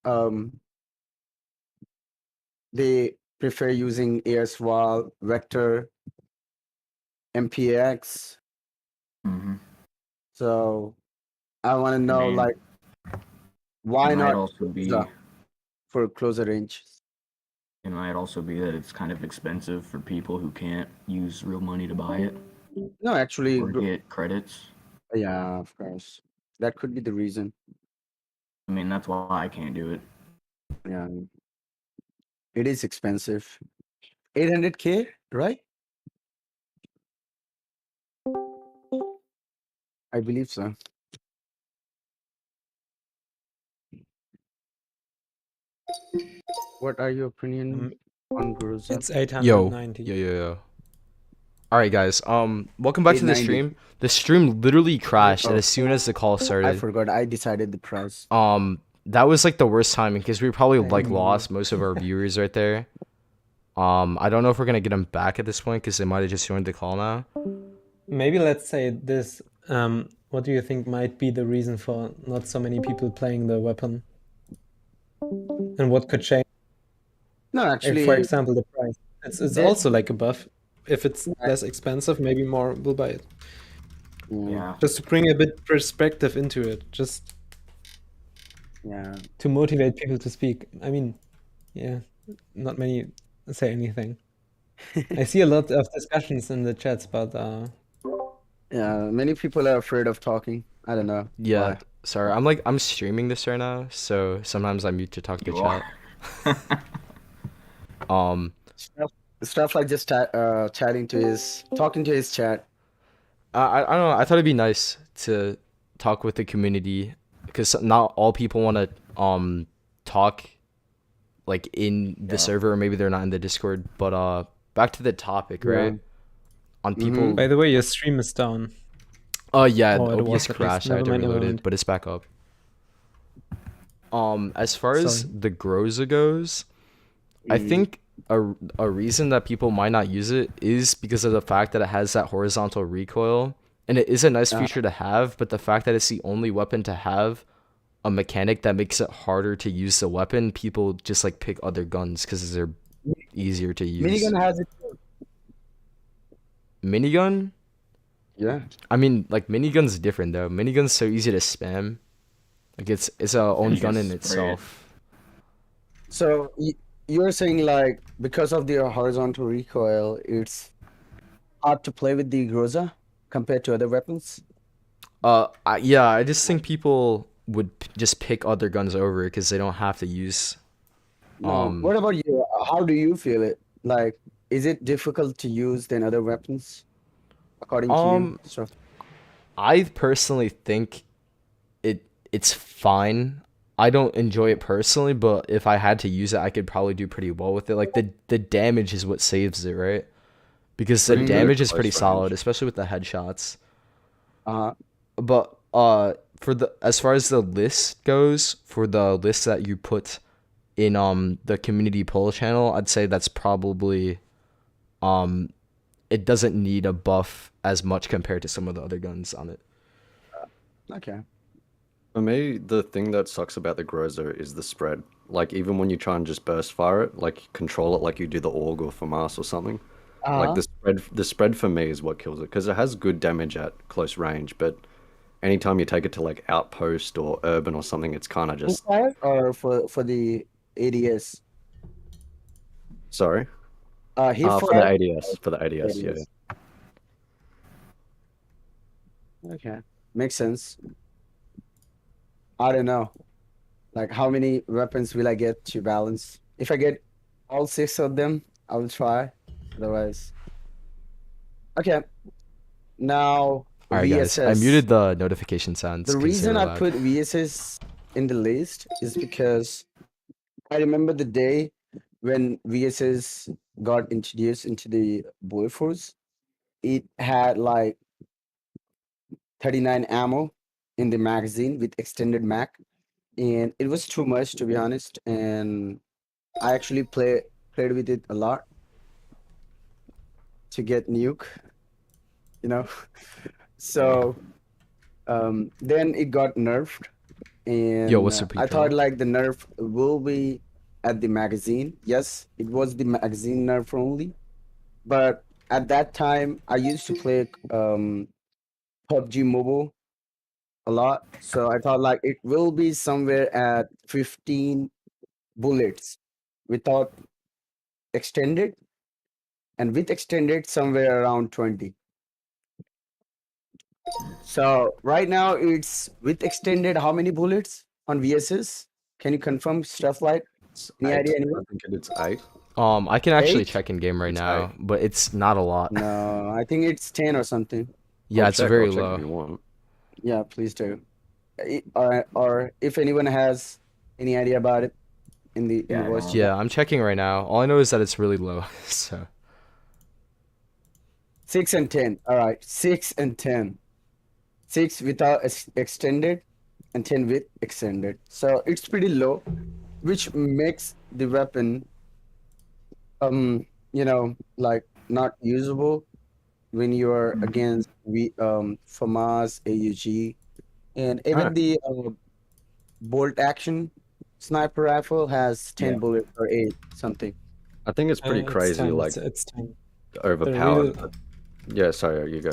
um, they prefer using AirSwap, Vector, MPX. Mm-hmm. So I want to know, mean, like, it why might not also be Groza for closer range? it might also be that it's kind of expensive for people who can't use real money to buy it No, actually, or get credits. yeah, of course, that could be the reason. I mean, that's why I can't do it. Yeah, it is expensive. 800K, right? I believe so. What are your opinion on Groza? It's Yo, 890. yo. All right, guys. Welcome back to the 890. stream. The stream literally crashed Oh, as soon as the call I started. forgot. I decided the price. That was like the worst timing because we probably like lost most of our viewers right there. I don't know if we're gonna get them back at this point because they might have just joined the call now. Maybe let's say this. What do you think might be the reason for not so many people playing the weapon? And what could change? No, Like, actually, for example, the price. It's that- also like a buff. If it's less expensive, maybe more will buy it. Yeah. Just to bring a bit perspective into it, just yeah. to motivate people to speak. I mean, yeah, not many say anything. I see a lot of discussions in the chats, but Yeah, many people are afraid of talking. I don't know. Yeah, why. sorry. I'm streaming this right now, so sometimes I mute to talk to You chat. Stuff like just talking to his chat. I don't know. I thought it'd be nice to talk with the community because not all people want to talk like in the server, or maybe they're not in the Discord. But back to the topic, right? Yeah. On people. by the way, your stream is down. Yeah, Oh, it the was OBS at least. crashed. I had to Never reload mind. it, but it's back up. As far as Sorry. the Groza goes, I think a reason that people might not use it is because of the fact that it has that horizontal recoil, and it is a nice feature to have, but the fact that it's the only weapon to have a mechanic that makes it harder to use the weapon, people just like pick other guns because they're easier to use. Minigun has it too. Minigun? Yeah. I mean, like minigun's different though. Minigun's so easy to spam. Like it's a own gun in itself. So you're saying like because of the horizontal recoil, it's hard to play with the Groza compared to other weapons? Yeah, I just think people would just pick other guns over it because they don't have to use. No. What about you? How do you feel it? Like, is it difficult to use than other weapons, according to you? So, I personally think it's fine. I don't enjoy it personally, but if I had to use it, I could probably do pretty well with it. Like the damage is what saves it, right? Because the damage is pretty solid, especially with the headshots. But as far as the list goes, for the list that you put in the community poll channel, I'd say that's probably it doesn't need a buff as much compared to some of the other guns on it. okay. For me, the thing that sucks about the Groza is the spread. Like, even when you try and just burst fire it, like, control it like you do the AUG or FAMAS or something, like, the spread for me is what kills it, because it has good damage at close range, but anytime you take it to, like, Outpost or Urban or something, it's kind of just... Fire or for the ADS? Sorry? For the ADS, yeah. Okay, makes sense. I don't know. Like, how many weapons will I get to balance? If I get all 6 of them, I will try. Otherwise, okay. Now, All right, guys. I VSS. muted the notification sounds. The 'cause they reason were I loud. put VSS in the list is because I remember the day when VSS got introduced into the Boy Force. It had like 39 ammo in the magazine with extended mag, and it was too much, to be honest. And I actually played with it a lot to get nuke, you know. So then it got nerfed, and Yo, what's up, I thought Pico? like the nerf will be at the magazine. Yes, it was the magazine nerf only, but at that time I used to play PUBG Mobile a lot, so I thought like it will be somewhere at 15 bullets without extended, and with extended somewhere around 20. So right now it's with extended how many bullets on VSS? Can you confirm stuff like It's any 8. idea I anyone? think it's 8. I can actually 8? check in game right It's 8. now, but it's not a lot. No, I think it's 10 or something. Yeah, it's I'll very check if low. you want. Yeah, please do. Or if anyone has any idea about it in the Yeah, I voice don't. chat. Yeah, I'm checking right now. All I know is that it's really low. So 6 and 10. All right, 6 and 10. 6 without extended and 10 with extended. So it's pretty low, which makes the weapon like not usable when you're against FAMAS, AUG, and even Alright. the bolt action sniper rifle has 10 Yeah. bullets or 8 something. I think it's pretty It's crazy, 10. like It's 10. overpowered. real- Yeah, sorry, you go.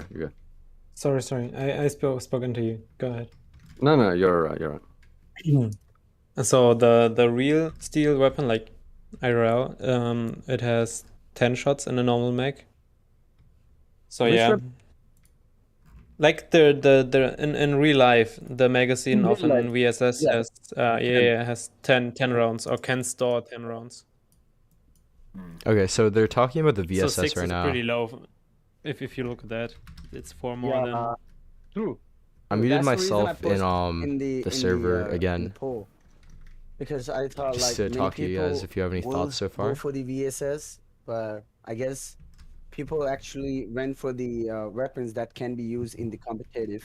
Sorry. I spoken to you. Go ahead. No, you're right. You're right. So the real steel weapon, like IRL, it has 10 shots in a normal mag. So Which yeah. weapon? Like the in real life, the magazine In real of an life, VSS yeah, has 10. has 10 rounds or can store 10 rounds. okay, so they're talking about the So VSS 6 right is now. pretty low. If you look at that, it's 4 more Yeah, than. true. I True. muted That's the reason I myself in posted in the server in the again, poll, because I thought just like to many talk to you guys people if you have any will thoughts so go far. for the VSS, but I guess people actually went for the weapons that can be used in the competitive.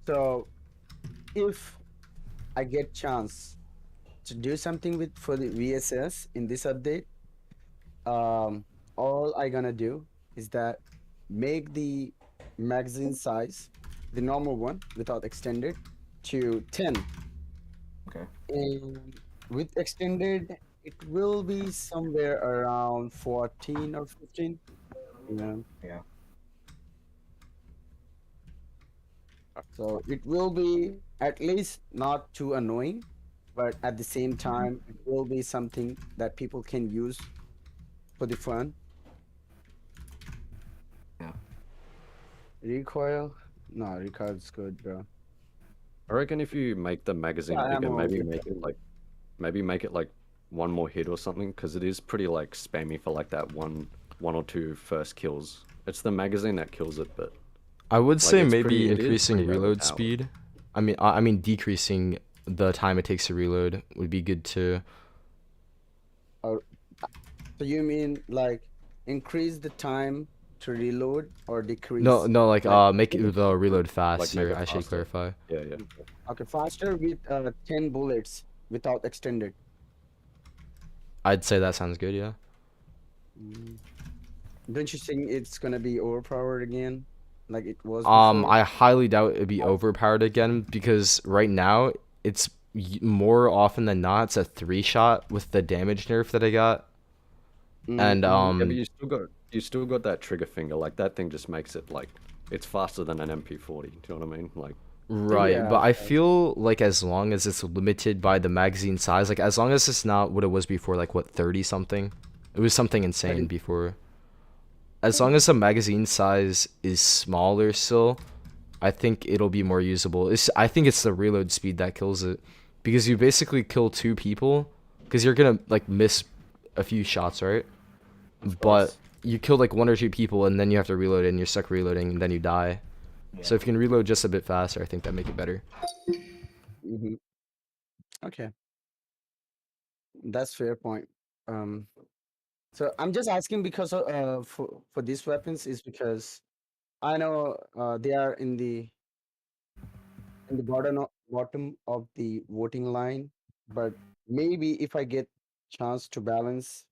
So if I get chance to do something with for the VSS in this update, all I gonna do is that make the magazine size, the normal one without extended, to 10. Okay. And with extended, it will be somewhere around 14 or 15. Yeah. Yeah. So it will be at least not too annoying, but at the same time, it will be something that people can use for the fun. Yeah. Recoil? No, recoil is good, bro. I reckon if you make the magazine Yeah, bigger, ammo maybe good. make it like one more hit or something, because it is pretty like spammy for like that one or two first kills. It's the magazine that kills it, but I would say it's maybe it is increasing pretty reload overpowered. speed. I mean decreasing the time it takes to reload would be good too. So you mean like increase the time to reload or decrease? No, like Like make the reload Like faster. make it I should faster. clarify. Yeah. okay, faster with 10 bullets without extended. I'd say that sounds good. Yeah. Mm. Don't you think it's gonna be overpowered again, like it was before? I highly doubt it'd be overpowered again because right now it's more often than not it's a 3-shot with the damage nerf that I got, and Yeah, but you still got that trigger finger. Like that thing just makes it like it's faster than an MP40. Do you know what I mean? Like right. Yeah, But I feel like as long as it's limited by the magazine size, like as long as it's not what it was before, like what 30 something, it was something insane before. As long as the magazine size is smaller still, I think it'll be more usable. I think it's the reload speed that kills it, because you basically kill 2 people, because you're gonna like miss a few shots, right? But you kill like 1 or 2 people, and then you have to reload, and you're stuck reloading, and then you die. So if you can reload just a bit faster, I think that make it better. Mm-hmm. Okay, that's fair point. So I'm just asking because for these weapons is because I know they are in the bottom of the voting line, but maybe if I get chance to balance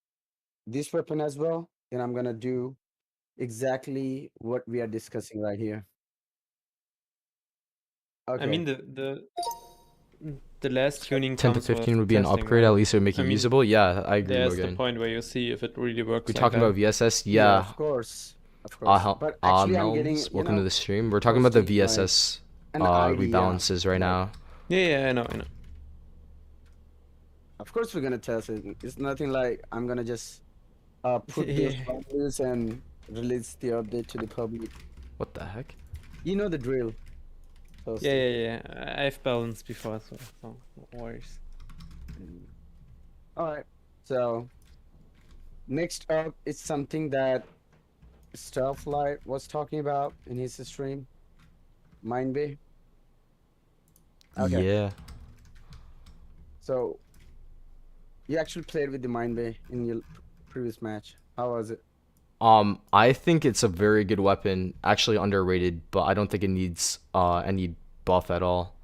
this weapon as well, then I'm gonna do exactly what we are discussing right here. Okay. I mean the last tuning 10 to comes with 15 would be an testing, upgrade. right? At least it would make I it mean, usable. Yeah, I agree, There's the Logan. point where you see if it really works We're like talking that. about VSS. Yeah, Yeah. of course. Of course. But actually, I'm getting, Melms, you welcome to know, the stream. We're talking about the mostly, like, VSS an idea. rebalances right Like, now. Yeah, I know. of course, we're gonna test it. It's nothing like I'm gonna just put those Yeah. values and release the update to the public. What the heck? You know the drill. Yeah. I've balanced before, so no worries. All right. So next up is something that Starflight was talking about in his stream. Mindbay. Okay. Yeah. So you actually played with the Mindbay in your previous match. How was it? I think it's a very good weapon. Actually underrated, but I don't think it needs any buff at all.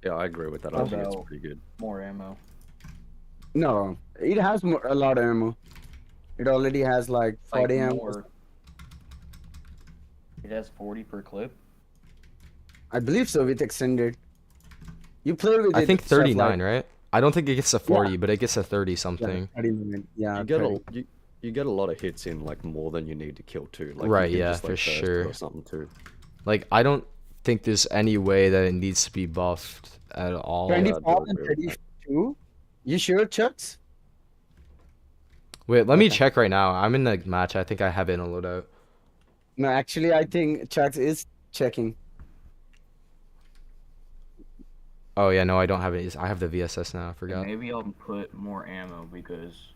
Yeah, I agree with that. I think it's pretty good. More ammo. No, it has a lot of ammo. It already has like 40 ammo. More. It has 40 per clip. I believe so with extended. You played with I it, think Starflight. 39, right? I don't think it gets a 40, but it gets a 30 Yeah, something. 39. Yeah, You get 30. you get a lot of hits in, like more than you need to kill too. Like, Right, you can yeah, just, like, for burst it sure. or something too. Like, I don't think there's any way that it needs to be buffed at all. 24 and agree with that. 32? You sure, Chucks? Wait, let me Okay. check right now. I'm in the match. I think I have it in a loadout. No, actually, I think Chucks is checking. Oh yeah, no, I don't have it. I have the VSS now. I forgot. Maybe I'll put more ammo because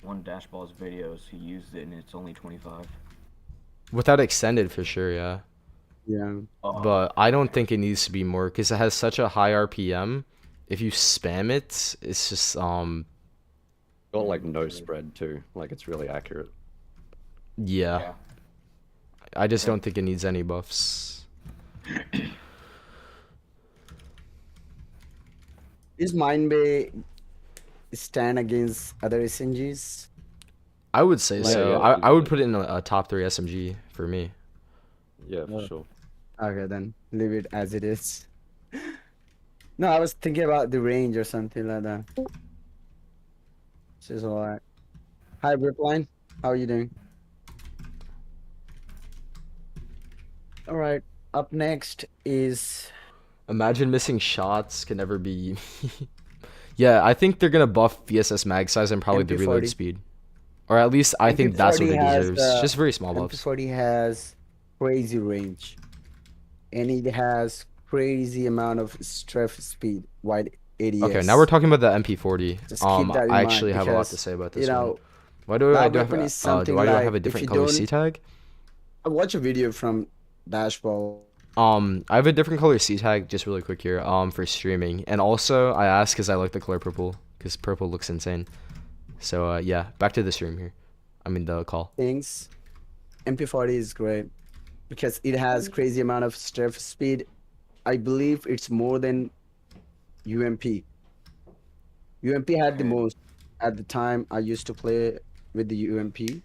one Dashball's videos he used it and it's only 25. Without extended, for sure, yeah. Yeah. But I don't think it needs to be more because it has such a high RPM. If you spam it, it's just Got like no spread too. Like, it's really accurate. yeah. I just don't think it needs any buffs. Is Mindbay stand against other SNGs? I would say Like- so. Yeah, I would easily. put it in a top 3 SMG for me. Yeah, for sure. Okay, then leave it as it is. No, I was thinking about the range or something like that. This is alright. Hi, Brookline. How are you doing? Alright, up next is Imagine missing shots can never be. Yeah, I think they're gonna buff VSS mag size and probably the reload MP40. speed, or at least I think that's what MP40 it has, deserves. Just very small buffs. MP40 has crazy range, and it has crazy amount of strafe speed while ADS. Okay, now we're talking about the MP40. Just keep that in I actually mind have a lot to because, say about you this know, one. Why do I that do I have, weapon is something why do I have like, a if different you color don't- C tag? I watch a video from Dashball. I have a different color C tag, just really quick here, for streaming, and also I asked because I like the color purple, because purple looks insane. So yeah, back to the stream here. I mean the call. Things. MP40 is great because it has crazy amount of strafe speed. I believe it's more than UMP. UMP had the most at the time. I used to play with the UMP,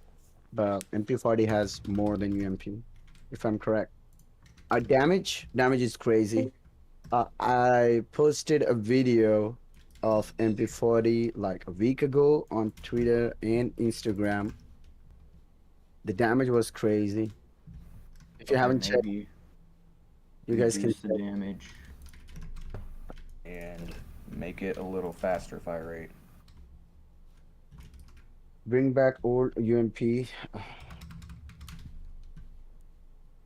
but MP40 has more than UMP, if I'm correct. Damage is crazy. I posted a video of MP40 like a week ago on Twitter and Instagram. The damage was crazy. If you haven't checked, Maybe you guys can reduce the damage and make it a little faster fire rate. bring back old UMP.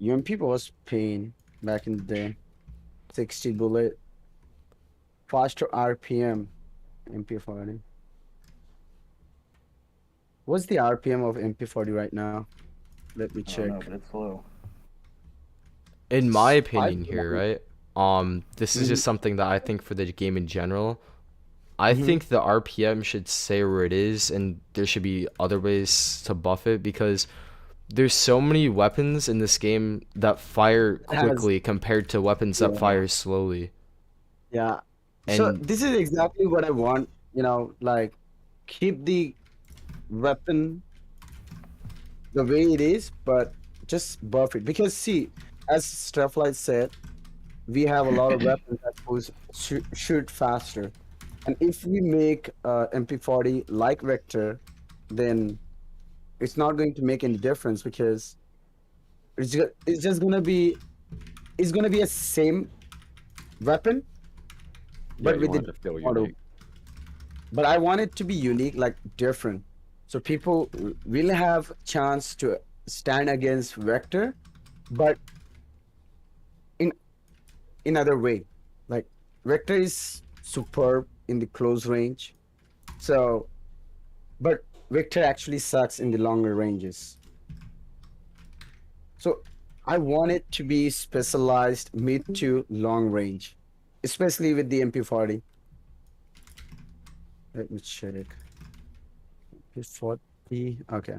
UMP was pain back in the day. 60 bullet, faster RPM, MP40. What's the RPM of MP40 right now? Let me I check. don't know, but it's low. In my I- opinion here, right? This is just something that I think for the game in general. I Mhm. think the RPM should stay where it is, and there should be other ways to buff it because there's so many weapons in this game that fire Has- quickly compared to weapons that Yeah. fire slowly. Yeah. So And this is exactly what I want, like keep the weapon the way it is, but just buff it. Because see, as Starflight said, we have a lot of weapons that shoot faster. And if we make MP40 like Vector, then it's not going to make any difference because it's just gonna be a same weapon, Yeah, but you with the want it to feel model. unique. But I want it to be unique, like different, so people will have chance to stand against Vector, but in other way. Like Vector is superb in the close range, so but Vector actually sucks in the longer ranges. So I want it to be specialized mid to long range, especially with the MP40. Let me check. MP40. Okay.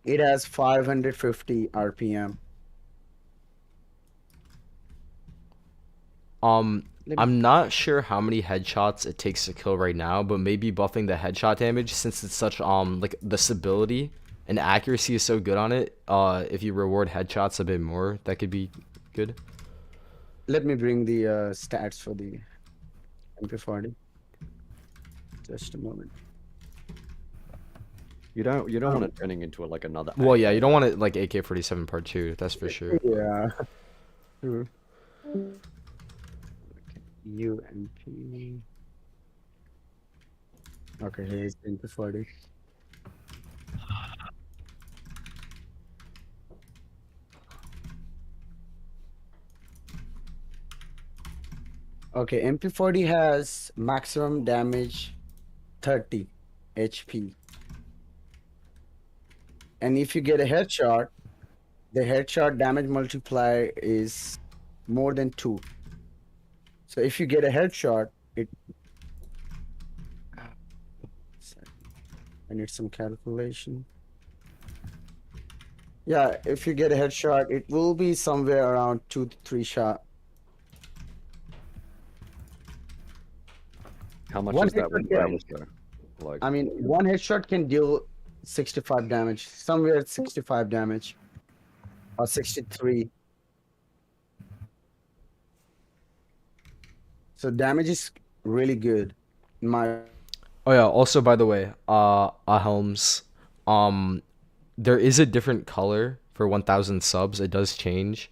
It has 550 RPM. Let me, I'm not sure how many headshots it takes to kill right now, but maybe buffing the headshot damage since it's such like the stability and accuracy is so good on it. If you reward headshots a bit more, that could be good. let me bring the stats for the MP40. Just a moment. You don't want it turning into like another. Well, yeah, AA. you don't want it like AK-47 Part 2, that's for sure. Yeah. True. UMP. Okay, here's MP40. Okay, MP40 has maximum damage 30 HP. And if you get a headshot, the headshot damage multiplier is more than 2. So if you get a headshot, I need some calculation. Yeah, if you get a headshot, it will be somewhere around 2 to 3 shot. How much One is that with headshot, yeah. range though? Like, I mean, one headshot can deal 65 damage, somewhere at 65 damage or 63. So damage is really good in my. Oh yeah, also by the way, Helms, there is a different color for 1,000 subs. It does change.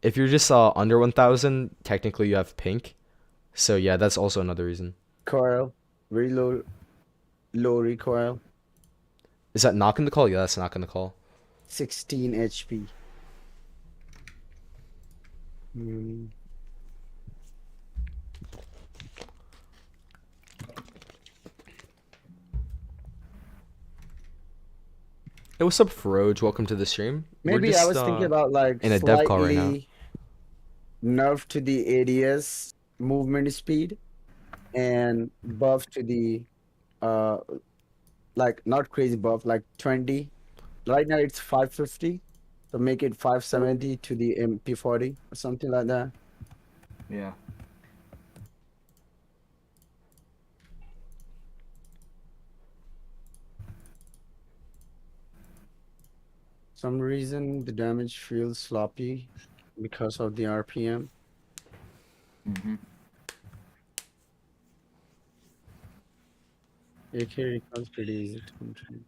If you're just under 1,000, technically you have pink. So yeah, that's also another reason. Recoil, very low recoil, Is that not gonna call? Yeah, that's not gonna call. 16 HP. Hmm. Hey, what's up, Froj? Welcome to the stream. We're Maybe I just, was thinking about like in a dev call right now. slightly nerf to the ADS movement speed and buff to the uh like not crazy buff, like 20. Right now it's 550, so make it 570 to the MP40 or something like that. Yeah. Some reason the damage feels sloppy because of the RPM. Mm-hmm. AK recoils pretty easy to control.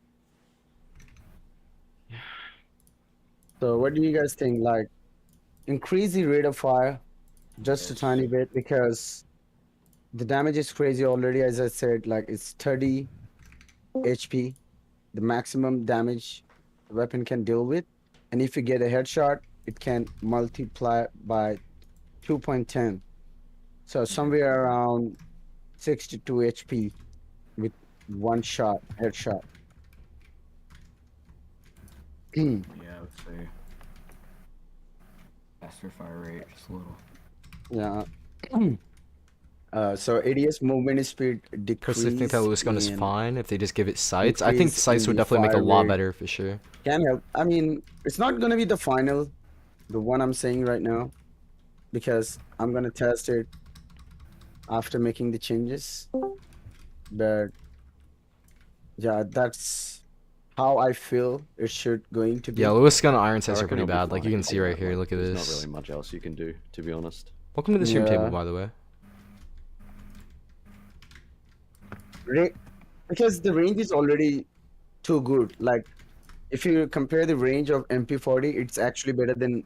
So what do you guys think? Like increase the rate of fire just a Yes. tiny bit because the damage is crazy already. As I said, like it's 30 HP, the maximum damage the weapon can deal with. And if you get a headshot, it can multiply by 2.10. So somewhere around 62 HP with one shot, headshot. Yeah, I would say faster fire rate, just a little. Yeah. So ADS movement speed Chris, I think that decrease Lewis gun is in fine if they just give it sights. I think increase sights in would the definitely make a fire lot rate. better for sure. Can help. I mean, it's not gonna be the final, the one I'm saying right now, because I'm gonna test it after making the changes. But yeah, that's how I feel it should going to be. Yeah, Lewis gun iron I sights are reckon pretty it'll be bad. Like you fine can see right anyway, here. like, Look at there's this. not really much else you can do, to be honest. Welcome to the stream table, Yeah. by the way. Because the range is already too good. Like, if you compare the range of MP40, it's actually better than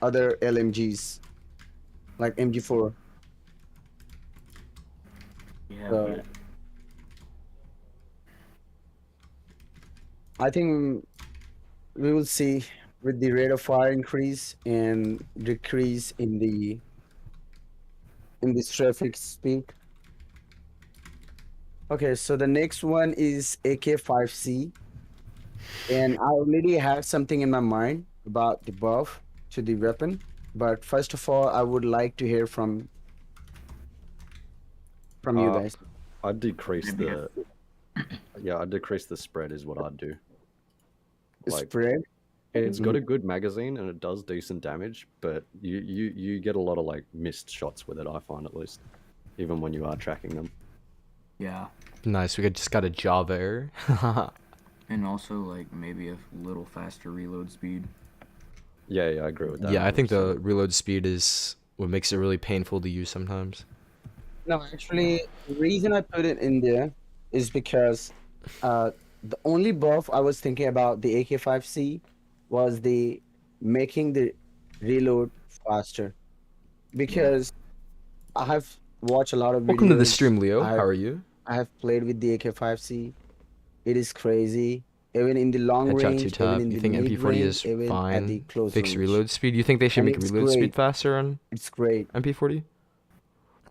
other LMGs, like MG4. Yeah, So but I think we will see with the rate of fire increase and decrease in this traffic speed. Okay, so the next one is AK5C, and I already have something in my mind about the buff to the weapon. But first of all, I would like to hear from you Uh, guys. I'd decrease maybe the I'd decrease the spread is what I'd do. Like, Spread. it's got a good magazine and it does decent damage, but you get a lot of like missed shots with it. I find at least, even when you are tracking them. yeah, Nice. We just got a Java error. and also like maybe a little faster reload speed. Yeah, I agree with that. Yeah, I think the 100%. reload speed is what makes it really painful to use sometimes. No, actually, the reason I put it in there is because the only buff I was thinking about the AK5C was the making the reload faster. Because I have watched a lot of Welcome to the videos. stream, Leo. How are you? I have played with the AK5C. It is crazy. Even in the long Headshot range, even 2 tap. in You the think mid MP40 range, is even at the fine? close Fixed range. reload speed. You think they should And make it's reload speed great. faster on It's great. MP40?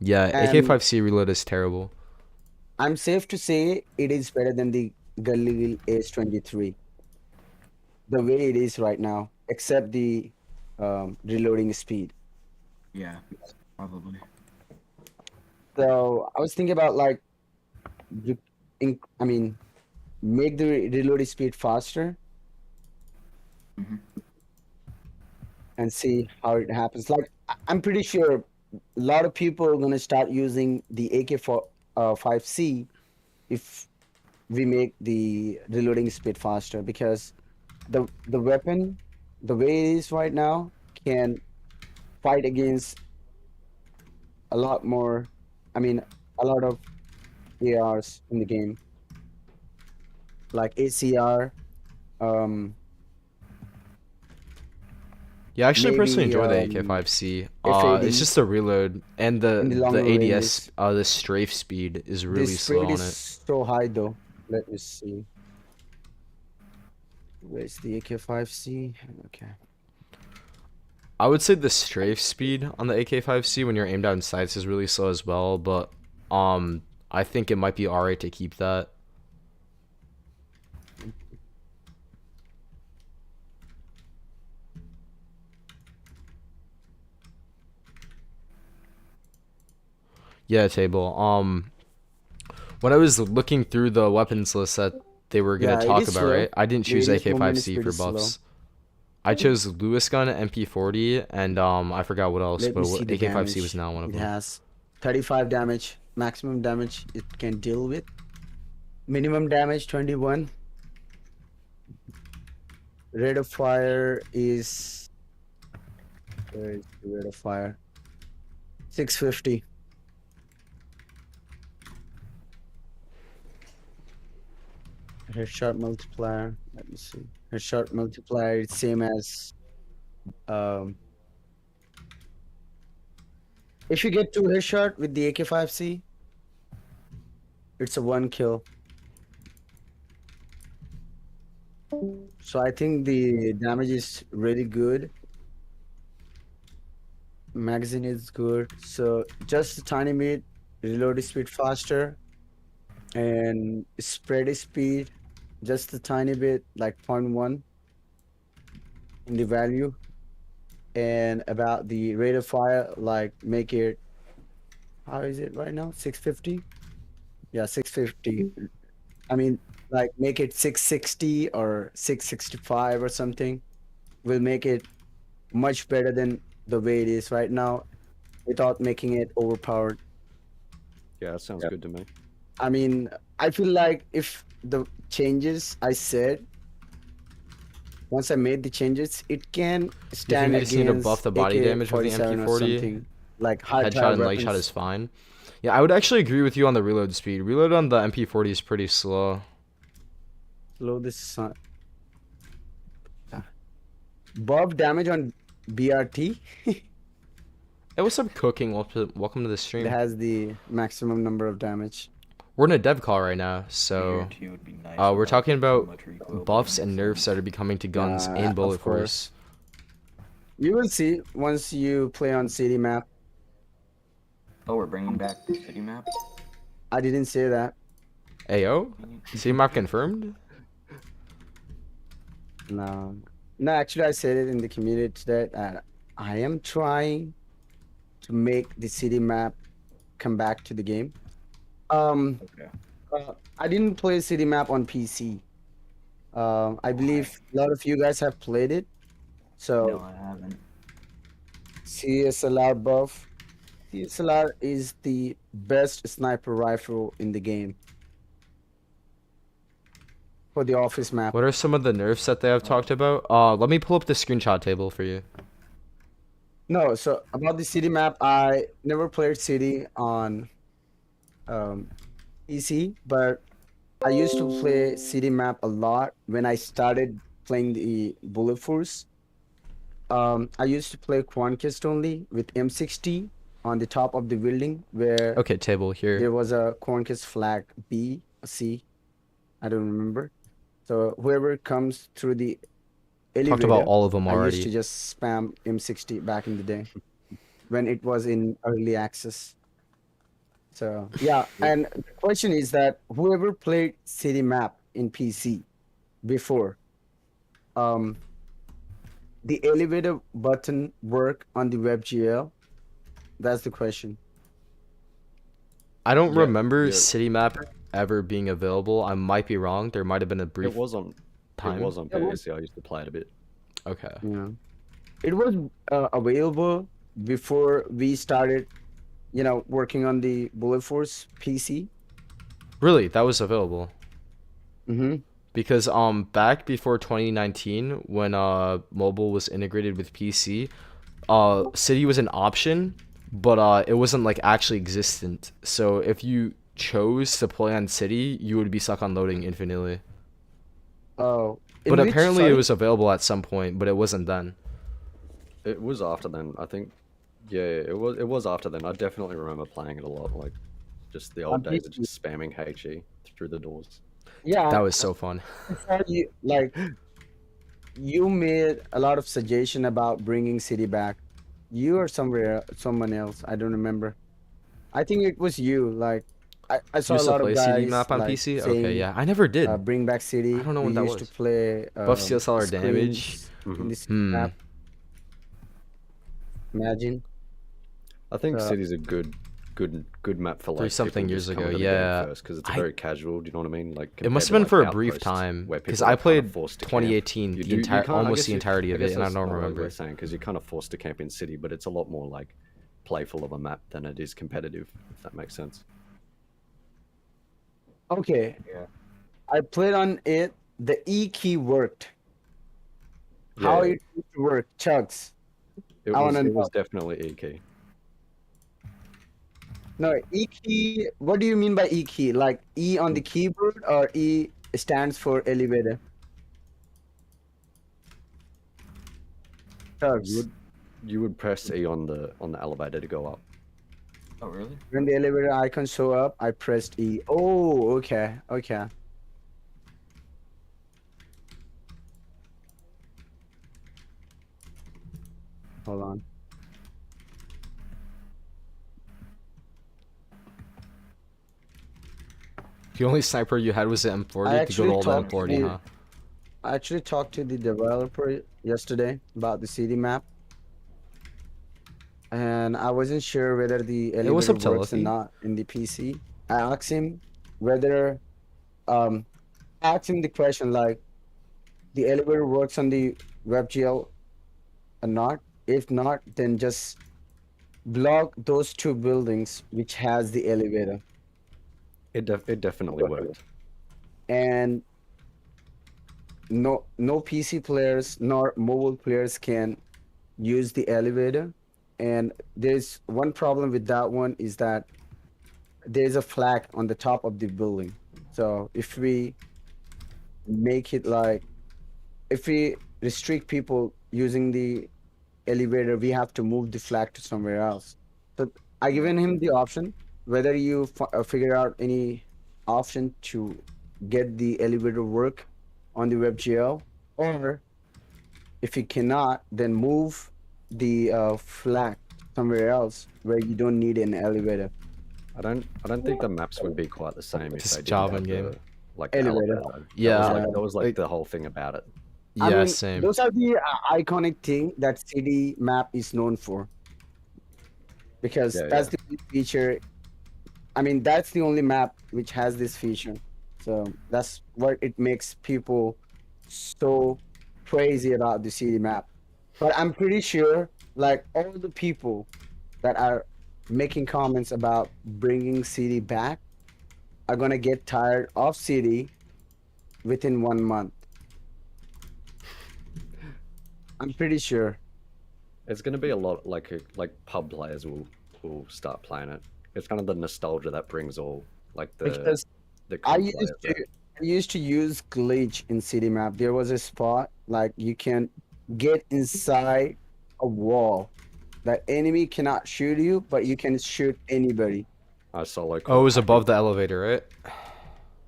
Yeah, And AK5C reload is terrible. I'm safe to say it is better than the Gully Ace-23. The way it is right now, except the reloading speed. Yeah, probably. So I was thinking about like, I mean, make the reloading speed faster Mhm. and see how it happens. Like I'm pretty sure a lot of people are gonna start using the AK5C if we make the reloading speed faster, because the weapon, the way it is right now, can fight against a lot more. I mean, a lot of ARs in the game, like ACR, um, Yeah, I actually personally maybe enjoy the AK5C. It's F80 just the reload and in the the longer ADS, ranges. the strafe speed is The really slow speed on is it. so high though. Let me see. Where's the AK5C? Okay. I would say the strafe speed on the AK5C when you're aimed out in sights is really slow as well, but I think it might be alright to keep that. Yeah, table. When I was looking through the weapons list that they were gonna Yeah, it talk is about, slow. right? I didn't The choose ADS movement is AK5C for pretty slow. buffs. I chose Lewis gun, MP40, and I forgot what else, Let me but see the AK5C was damage. not one of It them. has 35 damage, maximum damage it can deal with. Minimum damage 21. Rate of fire is, where is the rate of fire? 650. Headshot multiplier. Let me see. Headshot multiplier is same as um if you get 2 headshot with the AK5C, it's a 1 kill. So I think the damage is really good. Magazine is good. So just a tiny bit, reload speed faster, and spread speed just a tiny bit, like 0.1 in the value. And about the rate of fire, like make it, how is it right now? 650? Yeah, 650. I mean, like make it 660 or 665 or something. Will make it much better than the way it is right now without making it overpowered. Yeah, that sounds good to me. I mean, I feel like if the changes I said once I made the changes, it can You think stand they just need to buff against the body damage with the AK-47 or MP40? something like high Headshot power and leg shot weapons. is fine. Yeah, I would actually agree with you on the reload speed. Reload on the MP40 is pretty slow. Slow this sun. Buff damage on BRT. Hey, what's up, Cooking? Welcome to the It stream. has the maximum number of damage. We're in a dev call right now, so BRT would be nice we're without talking too about much recoil, but buffs it and makes nerfs that sense. are becoming to guns Yeah, in of Bullet Force. course. You will see once you play on city map. Oh, we're bringing back the city map? I didn't say that. Ayo, see map confirmed. No. No, actually, I said it in the community today that I am trying to make the city map come back to the game. Okay. I didn't play city map on PC. I believe a lot of you guys have played it. So No, I haven't. CSLR buff. CSLR is the best sniper rifle in the game for the office map. What are some of the nerfs that they have talked about? Let me pull up the screenshot table for you. No, so about the city map, I never played city on PC, but I used to play city map a lot when I started playing the Bullet Force. I used to play Quankist only with M60 on the top of the building where Okay, table here. there was a Quankist flag B, or C, I don't remember. So whoever comes through the elevator, Talked about all of them I used already. to just spam M60 back in the day when it was in early access. So yeah, and the question is that whoever played city map in PC before, the elevator button work on the WebGL? That's the question. I don't Yeah, remember yeah. city map ever being available. I might be wrong. There might have been a brief It was on time. It was on PC. I used to play it a bit. Okay. Yeah, it was available before we started, working on the Bullet Force PC. Really, that was available. Mm-hmm. Because back before 2019 when mobile was integrated with PC, city was an option, but it wasn't like actually existent. So if you chose to play on city, you would be stuck on loading infinitely. Oh, But apparently it sorry? was available at some point, but it wasn't then. It was after then, I think. Yeah, it was after then. I definitely remember playing it a lot, like just the old On days of PC. just spamming HE through the doors. Yeah, That was so fun. I thought you made a lot of suggestion about bringing city back. You or someone else, I don't remember. I think it was you. Like I You saw a used to lot of play CD guys map on like PC? Okay, saying, yeah. I never did. bring back city. I don't know We what that used to was. play Buff CSLR damage. screens in Mhm. the city map. Imagine. I think Uh, City's a good map for like something people years just coming ago, to the game yeah. first because it's I- very casual. Do you know what I mean? Like It must have compared been to, for like, a brief Outposts, time where because people I are kinda played forced to camp. 2018, You the do- you entire can't- I almost guess the you- entirety I of guess it, and I that's don't what remember. we're saying because you're kind of forced to camp in City, but it's a lot more like playful of a map than it is competitive. If that makes sense. okay. Yeah. I played on it. The E key worked. How Yeah. it used to work, Chugs. It I was wanna it was know. definitely E key. No, E key. What do you mean by E key? Like E on the keyboard or E stands for elevator? You Chugs. would press E on the elevator to go up. Oh, really? When the elevator icon show up, I pressed E. Oh, okay, okay. Hold on. The only sniper you had was the M40 I to go actually to all the talked to M40, huh? I actually talked to the developer yesterday about the city map, and I wasn't sure whether the Hey, what's elevator up, works or Telephy? not in the PC. I asked him whether, um, I asked him the question like, the elevator works on the WebGL or not. If not, then just block those two buildings which has the elevator. It definitely worked. And no PC players nor mobile players can use the elevator. And there's one problem with that one is that there's a flag on the top of the building. So if we make it like if we restrict people using the elevator, we have to move the flag to somewhere else. So I given him the option whether you figure out any option to get the elevator work on the WebGL, or if you cannot, then move the flag somewhere else where you don't need an elevator. I don't think the maps would be quite the same if Just they didn't Java have game. the Elevator. elevator. Yeah. That was like Like- the whole thing about it. I Yeah, mean, same. those are the iconic thing that CD map is known for, because Yeah, that's yeah. the only feature. I mean, that's the only map which has this feature. So that's what it makes people so crazy about the CD map. But I'm pretty sure, like all the people that are making comments about bringing CD back are gonna get tired of CD within 1 month. I'm pretty sure. It's gonna be a lot like pub players will start playing it. It's kind of the nostalgia that brings all like Because the I cool used players to out. I used to use glitch in city map. There was a spot like you can get inside a wall that enemy cannot shoot you, but you can shoot anybody. I solo. Oh, it was above the elevator, right?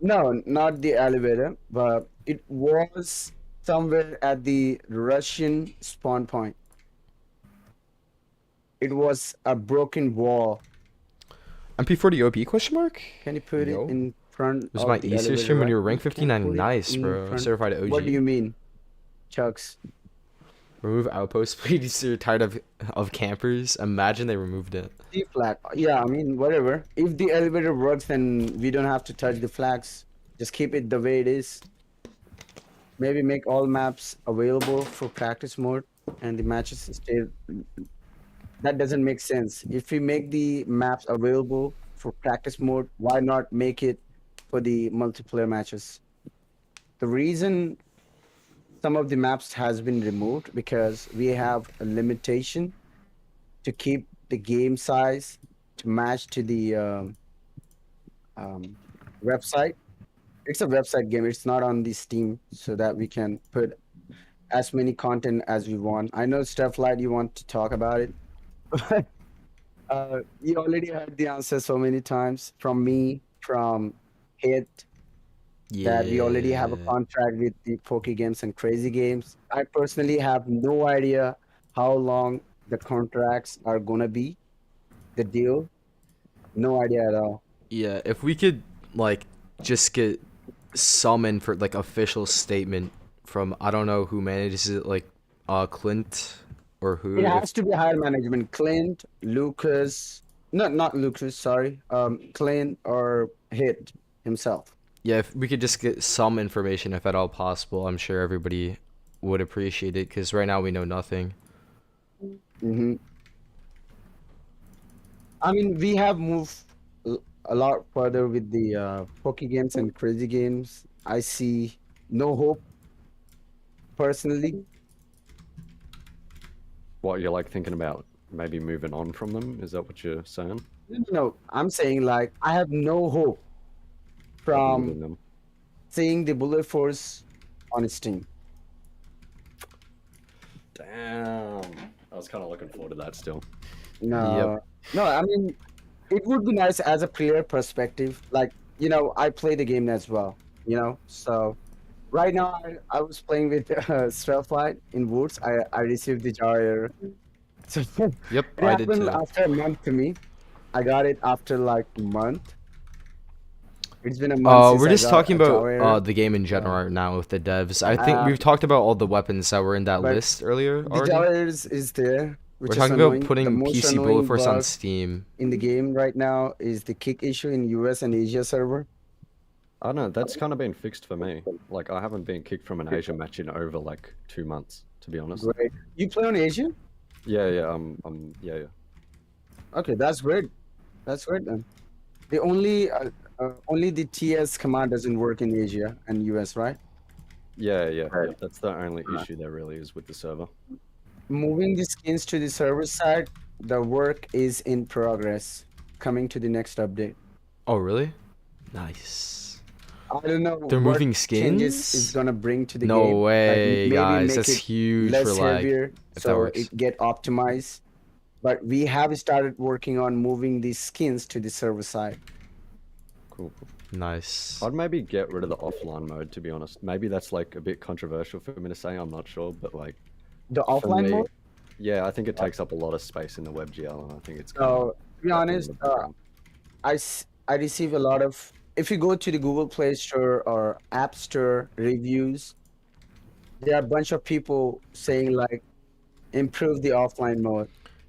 No, not the elevator, but it was somewhere at the Russian spawn point. It was a broken wall. MP40 OP question mark? Can you put Yo. it in front It was of my the Easter elevator, stream when you were right? rank You can 59. put it Nice, in bro. front- Certified OG. What do you mean, Chucks? Remove outpost, please. You're tired of campers. Imagine they removed it. The flag. Yeah, I mean, whatever. If the elevator works, then we don't have to touch the flags. Just keep it the way it is. Maybe make all maps available for practice mode and the matches stay. That doesn't make sense. If we make the maps available for practice mode, why not make it for the multiplayer matches? The reason some of the maps has been removed because we have a limitation to keep the game size to match to the website. It's a website game. It's not on the Steam, so that we can put as many content as we want. I know Steph Light, you want to talk about it. You already heard the answer so many times from me, from Hit, that we already have a contract with the Poke Games and Crazy Games. I personally have no idea how long the contracts are gonna be, the deal. No idea at all. Yeah, if we could like just get some for like official statement from I don't know who manages it, like Clint or who. It if- has to be higher management. Clint, Lucas, not Lucas, sorry. Clint or Hit himself. Yeah, if we could just get some information, if at all possible, I'm sure everybody would appreciate it. Because right now we know nothing. Mm-hmm. I mean, we have moved a lot further with the Poke Games and Crazy Games. I see no hope personally. What you're like thinking about maybe moving on from them? Is that what you're saying? No, I'm saying like I have no hope Of from moving them. seeing the Bullet Force on Steam. Damn. I was kind of looking forward to that still. No, no, I mean, it would be nice as a player perspective. Like, I play the game as well, So right now, I was playing with Spellflight in Woods. I received the jar error. So Yep, it I did happened too. after a month to me. I got it after like a month. It's been a month since We're I just got talking a jar about error. the game in general right now with the devs. I think Uh, we've talked about all the weapons that were in that but list earlier The already. jar error is there, which We're is talking annoying. about The putting most PC annoying Bullet Force on bug Steam. in the game right now is the kick issue in US and Asia server. I don't know. That's kind of been fixed for me. Like I haven't been kicked from an Asia match in over like 2 months, to be honest. Great. You play on Asia? Yeah, yeah. Yeah. Okay, that's great. That's great then. The only the TS command doesn't work in Asia and US, right? Yeah. That's the only issue there really is with the server. Moving the skins to the server side, the work is in progress. Coming to the next update. Oh, really? Nice. I don't know They're what moving changes is skins? gonna bring to the No game. way, Maybe guys. make That's it huge less for lag. heavier If that so works. it get optimized. But we have started working on moving these skins to the server side. Cool. Nice. I'd maybe get rid of the offline mode, to be honest. Maybe that's like a bit controversial for me to say, I'm not sure, but like The for offline me, mode. yeah, I think it takes up a lot of space in the WebGL, and I think it's kind So of to be honest, I receive a lot of. If you go to the Google Play Store or App Store reviews, there are a bunch of people saying like improve the offline mode.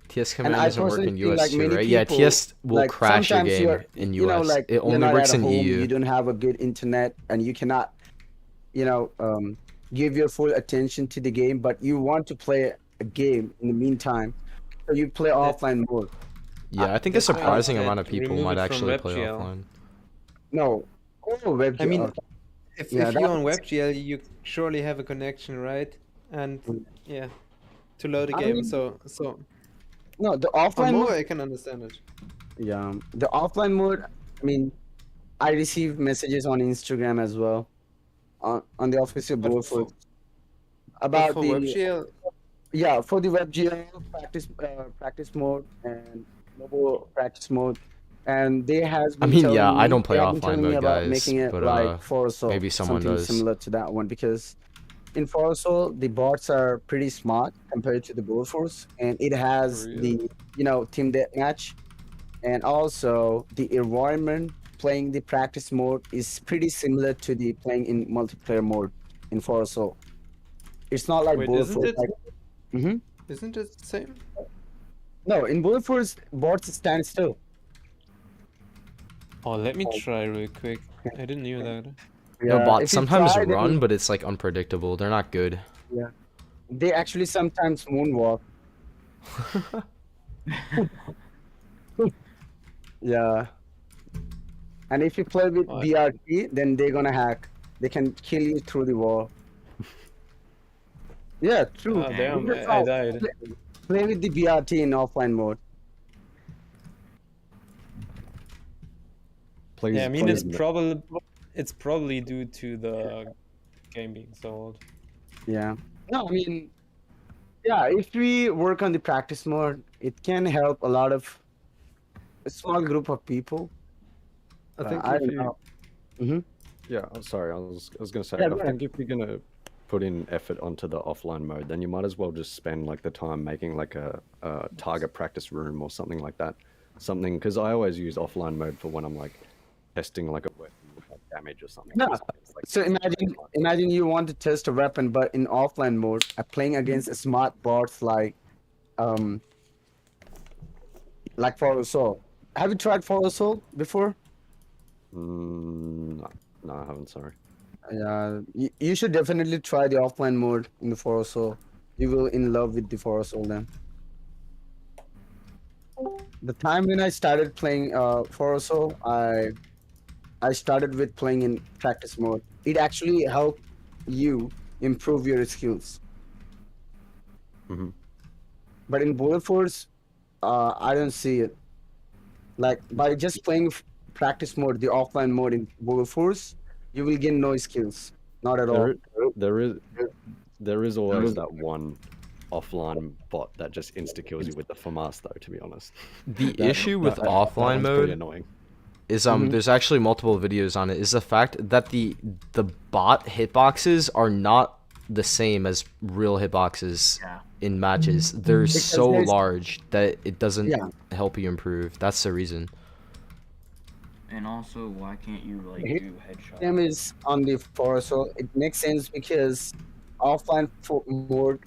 TS And command I doesn't work personally in feel US like too, many right? Yeah, people, TS will like crash your sometimes game you're, in you know, US. like It you're only not works at in home, EU. you don't have a good internet, and you cannot, give your full attention to the game, but you want to play a game in the meantime, so you play offline mode. Yeah, I think a That's why I surprising said amount of people remove might it from actually play WebGL. offline. No, web. I mean, Okay. if Yeah, you're on that's. WebGL, you surely have a connection, right? And yeah, to load a I game. mean, So no, the on offline mobile, mode. I can understand it. Yeah, the offline mode. I mean, I receive messages on Instagram as well, on the official But board for, about for the. WebGL, Yeah, for the WebGL practice mode and mobile practice mode, and I mean, yeah, I don't play they have been offline telling me mode, about guys, making it but like Forosol, maybe someone something does. similar to that one, because in Forosol the bots are pretty smart compared to the Bullet Force, and it has real? the team deathmatch, and also the environment playing the practice mode is pretty similar to the playing in multiplayer mode in Forosol. It's not like Wait, Bullet isn't Force. it? Like, hmm Isn't it the same? No, in Bullet Force, bots stand still. Oh, let me try real quick. I didn't know that. No, Yeah, bots if you sometimes try, run, then but it's like unpredictable. They're not good. yeah, they actually sometimes moonwalk. Yeah, and if you play with Oh, BRT, then they're gonna hack. They can kill you through the wall. Yeah, true. oh damn, That's I how- died. Play with the BRT in offline mode. please, Yeah, I mean please, it's probably due to the game being so old. Yeah. No, I mean, yeah, if we work on the practice mode, it can help a lot of a small group of people. I think I if don't you, know. Mm-hmm. yeah, I'm sorry, I was gonna say, Yeah, I go think if you're gonna put in effort onto the offline mode, then you might as well just spend like the time making like a target practice room or something like that. Something, because I always use offline mode for when I'm like testing like a weapon with like damage or something. Yeah. 'cause it's, like, So imagine you want to test a weapon, but in offline mode, playing against a smart bots um like Forosol. Have you tried Forosol before? No, I haven't. Sorry. Yeah, you should definitely try the offline mode in the Forosol. You will in love with the Forosol then. The time when I started playing Forosol, I started with playing in practice mode. It actually helped you improve your skills. hmm But in Bullet Force, I don't see it. Like by just playing practice mode, the offline mode in Bullet Force, you will gain no skills, not at all. There is there is always that one offline bot that just insta kills you with the FAMAS though. To be honest, The That- issue with that offline one's pretty mode annoying. is Mhm. there's actually multiple videos on it, is the fact that the bot hitboxes are not the same as real hitboxes Yeah. in matches. They're Because so there's- large that it doesn't Yeah. help you improve. That's the reason. And also, why can't you like Hit do headshots? Game is on the Forosol. It makes sense because offline mode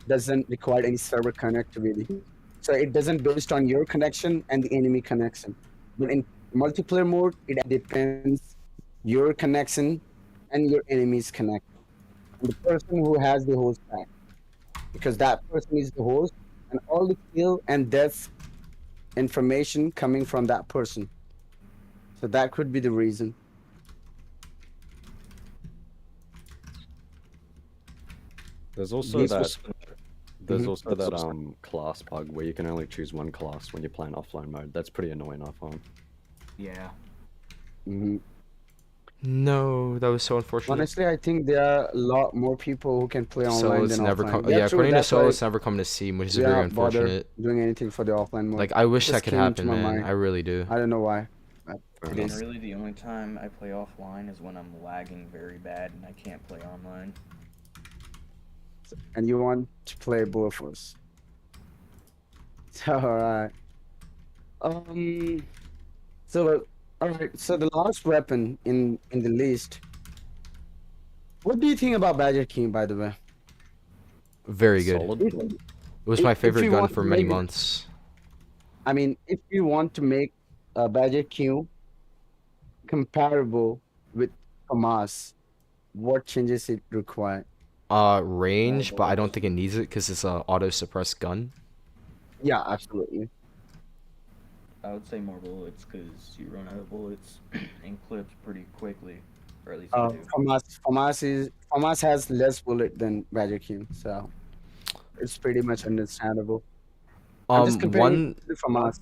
doesn't require any server connectivity. So it doesn't based on your connection and the enemy connection. But in multiplayer mode, it depends your connection and your enemy's connection. And the person who has the host back. Because that person is the host and all the kill and death information coming from that person. So that could be the reason. There's also These that. was- There's Mhm. also that class bug where you can only choose one class when you're playing offline mode. That's pretty annoying, I find. Yeah. Mhm. No, that was so unfortunate. Honestly, I think there are a lot more people who can play So online it's than never offline. come. Yeah, Yeah, true. according to That's solo, why it's never come to Steam, which is we are very not bother unfortunate. doing anything for the offline mode. Like I wish Just that could came into happen, my man. mind. I really do. I don't know why. but Fair It enough. is. Really, the only time I play offline is when I'm lagging very bad and I can't play online. And you want to play both of us. Alright. So alright, so the last weapon in the list. What do you think about Badger King, by the way? Very good. Solid. It was my If favorite you gun want for to many make it- months. I mean, if you want to make a Badger King comparable with FAMAS, what changes it require? Range, but I don't think it needs it because it's a auto suppressed gun. Yeah, absolutely. I would say more bullets because you run out of bullets and clips pretty quickly, or at least I do. FAMAS has less bullet than Badger King, so it's pretty much understandable. I'm just comparing One the FAMAS.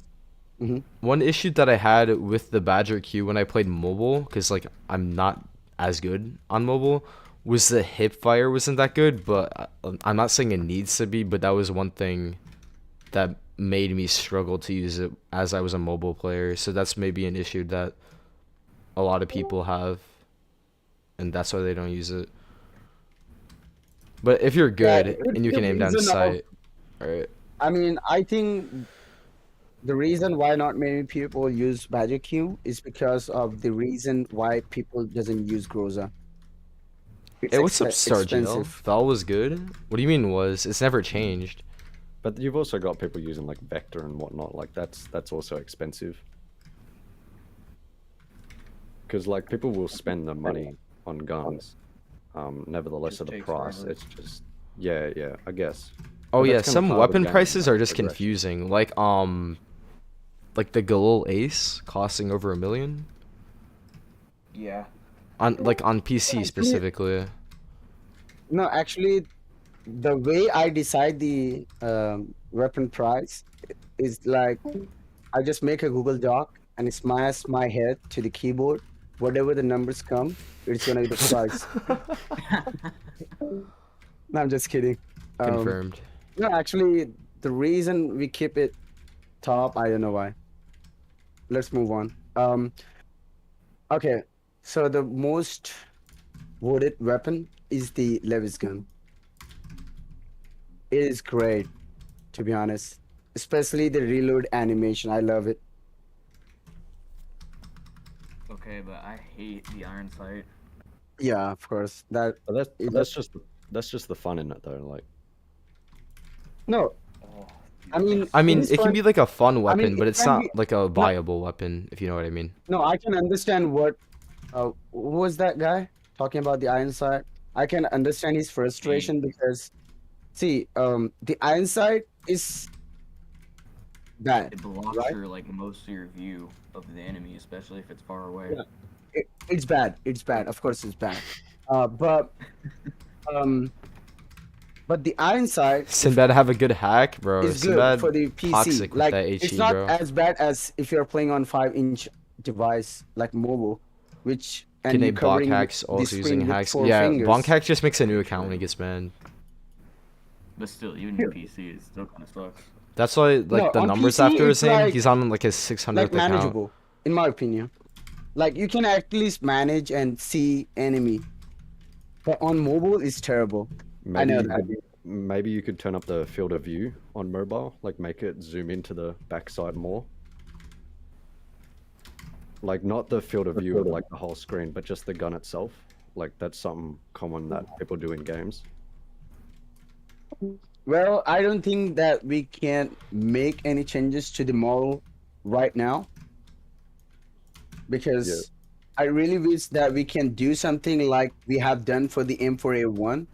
one issue that I had with the Badger Q when I played mobile, because like I'm not as good on mobile, was the hip fire wasn't that good. But I'm not saying it needs to be, but that was one thing that made me struggle to use it as I was a mobile player. So that's maybe an issue that a lot of people have, and that's why they don't use it. But if you're good it's and you the can aim down reason of- sight, alright. I mean, I think the reason why not many people use Badger Q is because of the reason why people doesn't use Groza. It's Hey, what's up, Star Jail? expensive. Val was good. What do you mean was? It's never changed. But you've also got people using like Vector and whatnot. Like that's also expensive. Because like people will spend the money on guns. Nevertheless, Just at the takes price, forever. it's just yeah, I guess. Oh But yeah, that's kinda some part of the weapon game, prices like are just progression. confusing. Like the Galil Ace costing over $1 million Yeah. on PC specifically. No, actually, the way I decide the weapon price is like I just make a Google Doc and smash my head to the keyboard. Whatever the numbers come, it's gonna be the price. No, I'm just kidding. Confirmed. No, actually, the reason we keep it top, I don't know why. Let's move on. Okay, so the most voted weapon is the Levis gun. It is great, to be honest. Especially the reload animation. I love it. Okay, but I hate the iron sight. Yeah, of course. That But It that's just the fun in it though. Like no, Oh, I mean, I mean, is it can fun. be like a fun weapon, it but it's can not be- like a viable weapon, if you know what I mean. No, I can understand what. Who was that guy talking about the iron sight? I can understand his frustration because, see, the iron sight is bad. it blocks Right? your like most of your view of the enemy, especially if it's far away. Yeah. It's bad. It's bad. Of course, it's bad. But the iron sight Sinbad have a good hack, bro. is good Sinbad for the PC. toxic with Like that it's HE, not bro. as bad as if you're playing on 5-inch device like mobile, which and Can you're they block covering hacks the also screen using with hacks? 4 Yeah, fingers. bonk hack just makes a new account when he gets banned. But still, even in PC, it still kind of sucks. That's why like No, the on numbers PC, after his it's name, like- he's on like his 600th Like account. manageable, in my opinion. Like you can at least manage and see enemy, but on mobile it's terrible. I know that. maybe you could turn up the field of view on mobile, like make it zoom into the backside more. Like not the field of view of like the whole screen, but just the gun itself. Like that's something common that people do in games. Well, I don't think that we can make any changes to the model right now because I really wish that we can do something like we have done for the M4A1.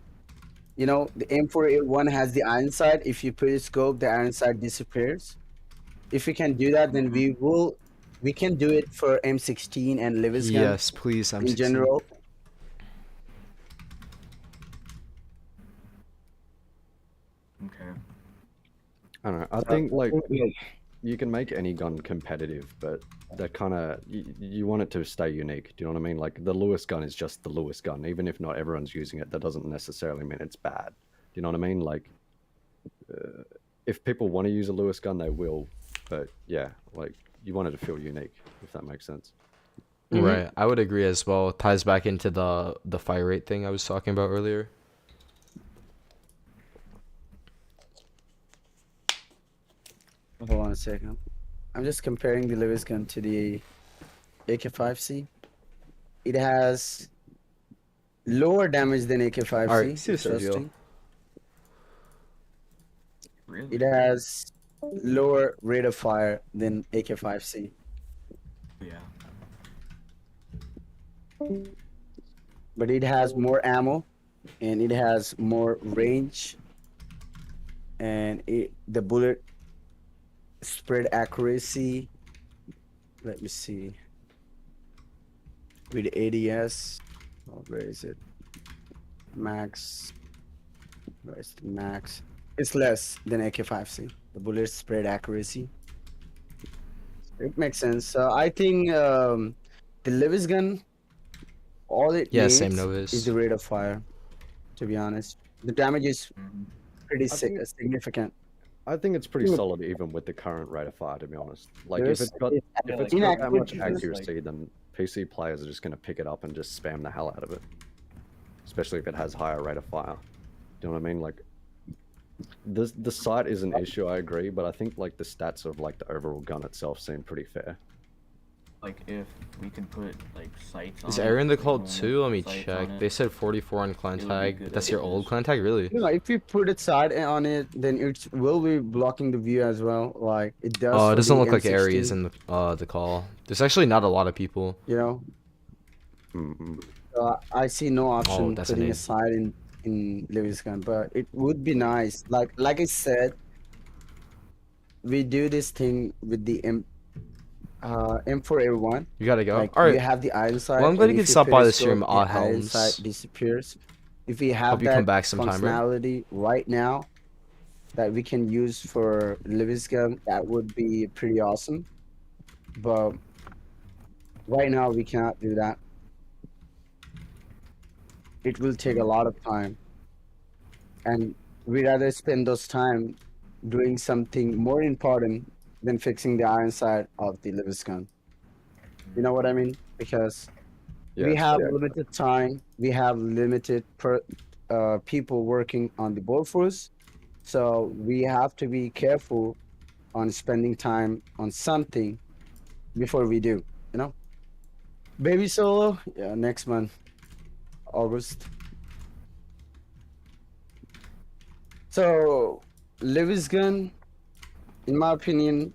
You know, the M4A1 has the iron sight. If you put a scope, the iron sight disappears. If we can do that, then we can do it for M16 and Levis gun Yes, please. I'm in general. I don't know. I think like you can make any gun competitive, but that kind of you want it to stay unique. Do you know what I mean? Like the Lewis gun is just the Lewis gun, even if not everyone's using it. That doesn't necessarily mean it's bad. Do you know what I mean? Like if people want to use a Lewis gun, they will. But yeah, like you want it to feel unique, if that makes sense. Right. I would agree as well. Ties back into the fire rate thing I was talking about earlier. Hold on a second. I'm just comparing the Lewis gun to the AK-5C. It has lower damage than AK-5C. Alright, see this video. interesting. Really? It has lower rate of fire than AK-5C. Yeah. But it has more ammo and it has more range, and the bullet spread accuracy, let me see, with ADS, where is it, max, where's the max, it's less than AK-5C, the bullet spread accuracy. It makes sense. So I think the Lewis gun, all it Yeah, needs same Novus. is the rate of fire, to be honest. The damage is Mhm. pretty I think- significant. I think it's pretty Hmm. solid even with the current rate of fire, to be honest. Like There's- if it's got Yeah, if it's like, got that much inaccurate- accuracy, then PC players are just gonna pick it up and just spam the hell out of it. Especially if it has higher rate of fire. Do you know what I mean? Like the sight is an issue, I agree, but I think like the stats of like the overall gun itself seem pretty fair. Like if we can put like sights on Is it, Aaron the like, call normal too? Let me sights check. on it, They said 44 on clan It would be tag. good That's your old images. clan tag, really? You know, if you put it side on it, then it will be blocking the view as well. Like it does. Oh, it for doesn't the look like M16, Aries in the call. There's actually not a lot of people. You know, Mm-mm. I see no option that's an putting A. a side in Lewis gun, but it would be nice. Like I said, we do this thing with the M4A1. You gotta go. Like All right. you have the iron sight. Well, I'm glad and you if could stop by the periscope, stream, the Ah iron sight Helms. disappears. If we have Hope you that come back sometime, bro. functionality right now that we can use for Lewis gun, that would be pretty awesome. But right now we cannot do that. It will take a lot of time, and we rather spend those time doing something more important than fixing the iron side of the Lewis gun. You know what I mean? Because we Yeah, have limited time, we have limited people working on the board force, so we have to be careful on spending time on something before we do, you know. Baby solo, yeah, next month, August. So Lewis gun, in my opinion,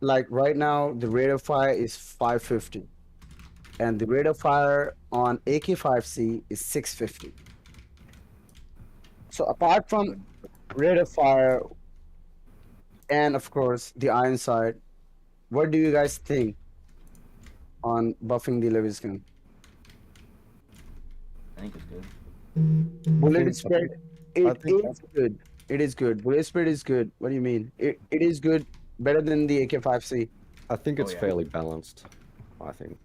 like right now the rate of fire is 550, and the rate of fire on AK-5C is 650. So apart from rate of fire and of course the iron sight, what do you guys think on buffing the Lewis gun? I think it's good. Bullet spread, I it think- is good. It is good. Bullet spread is good. What do you mean? It is good, better than the AK-5C. I think Oh, it's yeah. fairly balanced. I think.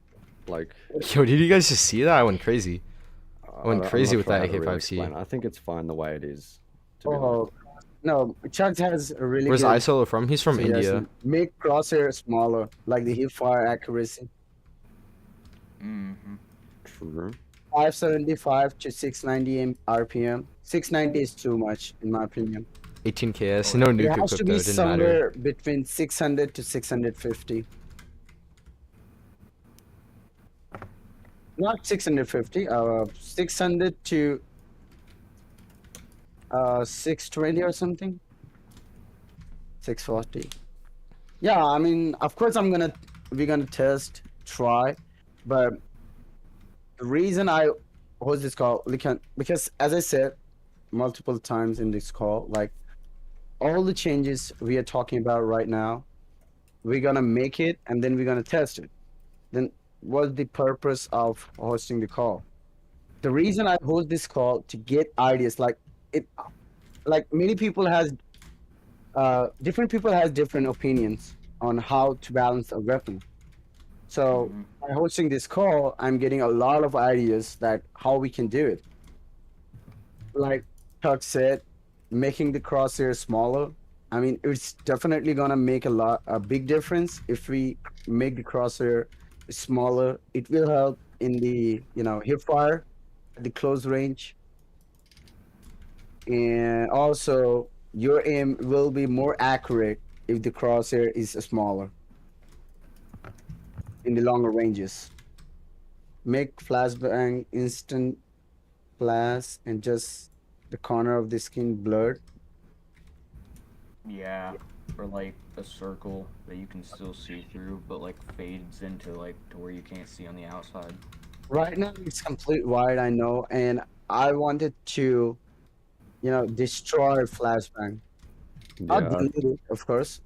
Like Yo, did you guys just see that? I went crazy. went I'm crazy not with sure that how to really AK-5C. explain it. I think it's fine the way it is. To be honest. Oh no, Chuck has a really Where's good ISolo from? He's from India. suggestion. Make crosshair smaller, like the hip fire accuracy. Mm-hmm. True. 575 to 690 RPM. 690 is too much, in my opinion. 18 KS. No It nuke has to equipped be though. It didn't matter. somewhere between 600 to 650. Not 650, 600 to 620 or something. 640. Yeah, I mean, of course we're gonna test, try, but the reason I host this call, because as I said multiple times in this call, like all the changes we are talking about right now, we're gonna make it and then we're gonna test it. Then what's the purpose of hosting the call? The reason I host this call to get ideas, like many people has different people has different opinions on how to balance a weapon. So Hmm. by hosting this call, I'm getting a lot of ideas that how we can do it. Like Chuck said, making the crosshair smaller. I mean, it's definitely gonna make a big difference if we make the crosshair smaller. It will help in the hip fire at the close range, and also your aim will be more accurate if the crosshair is smaller in the longer ranges. Make flashbang instant flash and just the corner of the skin blurred. Yeah, or like a circle that you can still see through, but like fades into like to where you can't see on the outside. Right now it's complete white, I know, and I wanted to, destroy flashbang. Not Yeah, delete it, of course.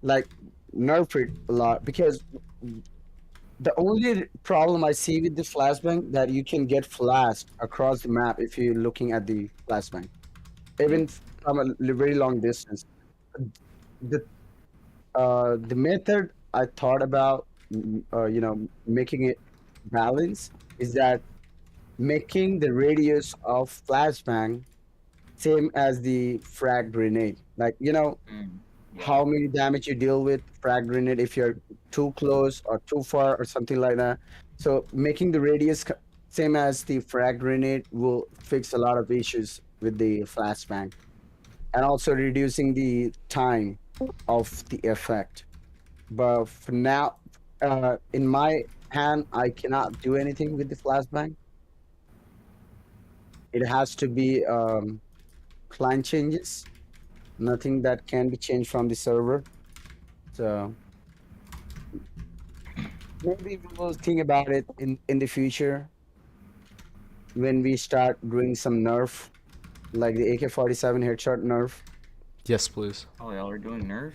Like nerf it a lot because the only problem I see with the flashbang that you can get flashed across the map if you're looking at the flashbang, Yep. even from a very long distance. The the method I thought about, making it balance is that making the radius of flashbang same as the frag grenade. Like, Mm. Yeah. how many damage you deal with frag grenade if you're too close or too far or something like that. So making the radius same as the frag grenade will fix a lot of issues with the flashbang, and also reducing the time of the effect. But for now, in my hand, I cannot do anything with the flashbang. It has to be client changes, nothing that can be changed from the server. So maybe we will think about it in the future when we start doing some nerf, like the AK-47 headshot nerf. Yes, please. Oh, y'all are doing Nerf?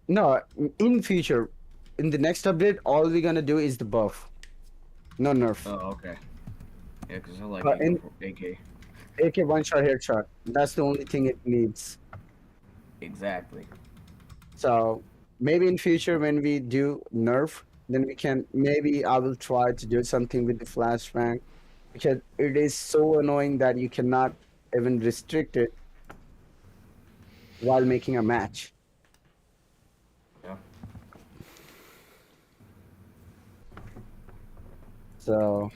No, in future, in the next update, all we're gonna do is the buff, no nerf. Oh, okay. Yeah, because I like In AK. AK one shot headshot, that's the only thing it needs. Exactly. So maybe in future when we do nerf, then we can maybe I will try to do something with the flashbang because it is so annoying that you cannot even restrict it while making a match. Yeah. So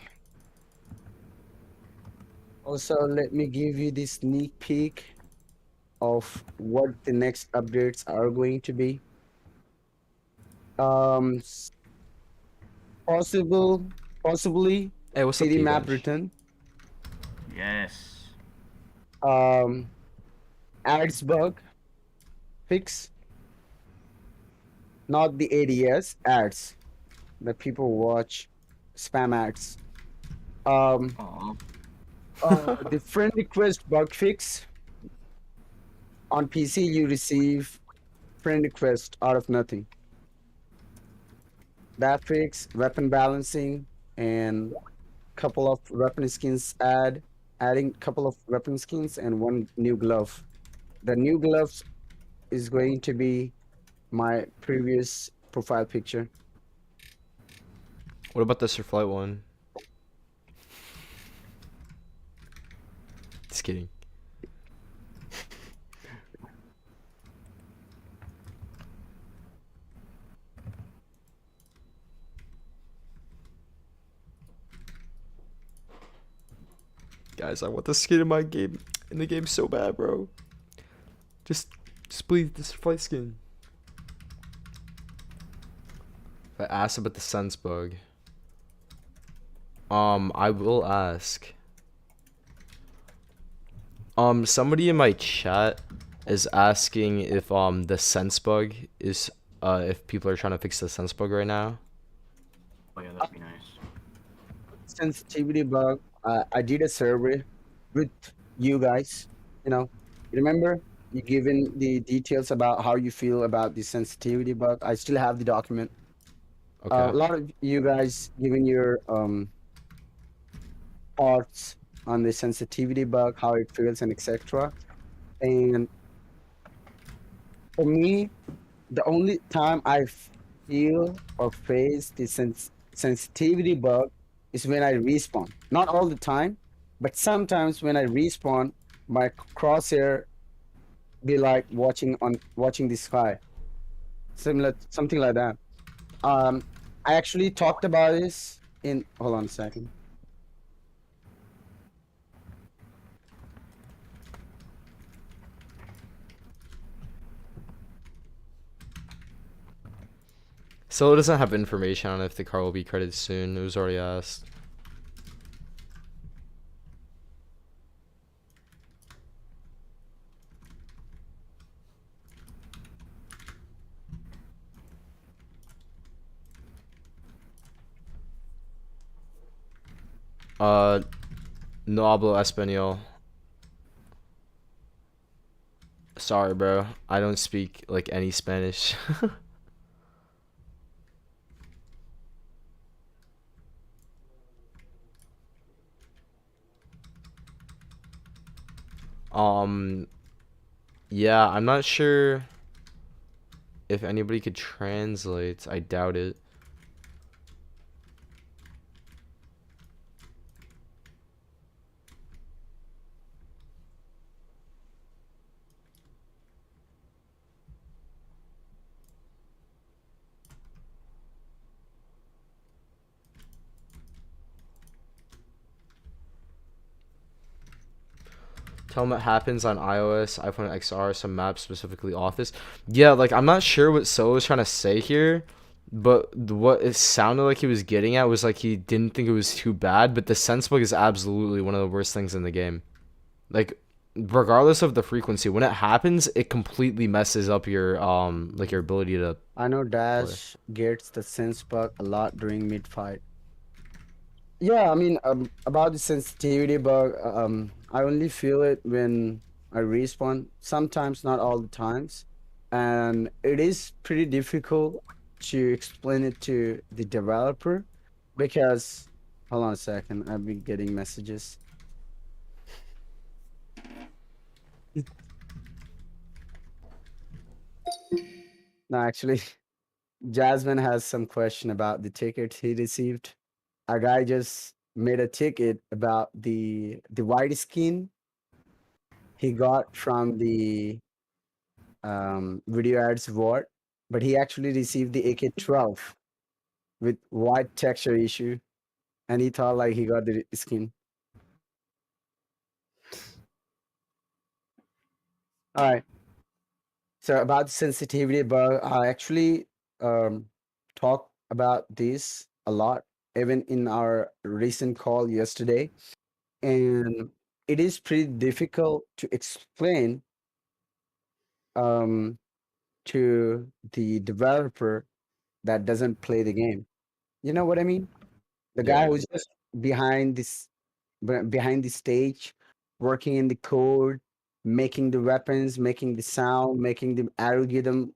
also let me give you this sneak peek of what the next updates are going to be. Um, s- possibly Hey, what's up, city map T-Bench? return. Yes. Um, ads bug fix, not the ADS ads that people watch, spam ads. Um, Aw. the friend request bug fix on PC. You receive friend request out of nothing. That fix, weapon balancing, and couple of weapon skins adding couple of weapon skins and one new glove. The new gloves is going to be my previous profile picture. What about the Sir Flight one? Just kidding. Guys, I want the skin in my game in the game so bad, bro. Just please, this flight skin. I asked about the sense bug. I will ask. Somebody in my chat is asking if the sense bug is if people are trying to fix the sense bug right now. Oh, yeah, that'd be nice. Sensitivity bug. I did a survey with you guys. You remember you given the details about how you feel about the sensitivity bug. I still have the document. A Okay. lot of you guys giving your thoughts on the sensitivity bug, how it feels, and etc. And For me, the only time I feel or face the sensitivity bug is when I respawn. Not all the time, but sometimes when I respawn, my crosshair be like watching the sky, similar something like that. Um, I actually talked about this in. Hold on a second. So it doesn't have information on if the car will be credited soon. It was already asked. No hablo español. Sorry, bro. I don't speak like any Spanish. um, yeah, I'm not sure if anybody could translate. I doubt it. Tell them it happens on iOS, iPhone XR, some maps, specifically Office. Yeah, like I'm not sure what So was trying to say here, but what it sounded like he was getting at was like he didn't think it was too bad, but the sense bug is absolutely one of the worst things in the game. Like regardless of the frequency, when it happens, it completely messes up your like your ability to I know Dash gets the sense bug a lot during mid fight. Yeah, I mean, about the sensitivity bug, I only feel it when I respawn. Sometimes, not all the times, and it is pretty difficult to explain it to the developer because, hold on a second, I've been getting messages. No, actually, Jasmine has some question about the ticket he received. A guy just made a ticket about the white skin he got from the video ads award, but he actually received the AK-12 with white texture issue, and he thought like he got the skin. All right. So about the sensitivity bug, I actually um, talked about this a lot, even in our recent call yesterday, and it is pretty difficult to explain um, to the developer that doesn't play the game. You know what I mean? The Yeah, guy yeah. who's just behind behind the stage, working in the code, making the weapons, making the sound, making the algorithm,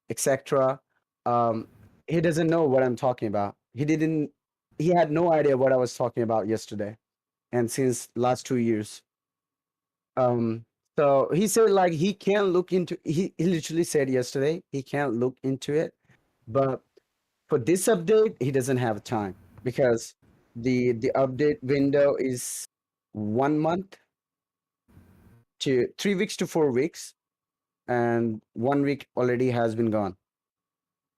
etc. Um, he doesn't know what I'm talking about. He had no idea what I was talking about yesterday, and since last 2 years. Um, so he said like he can't look into. He literally said yesterday he can't look into it, but for this update, he doesn't have time because the update window is 1 month to 3 weeks to 4 weeks, and 1 week already has been gone.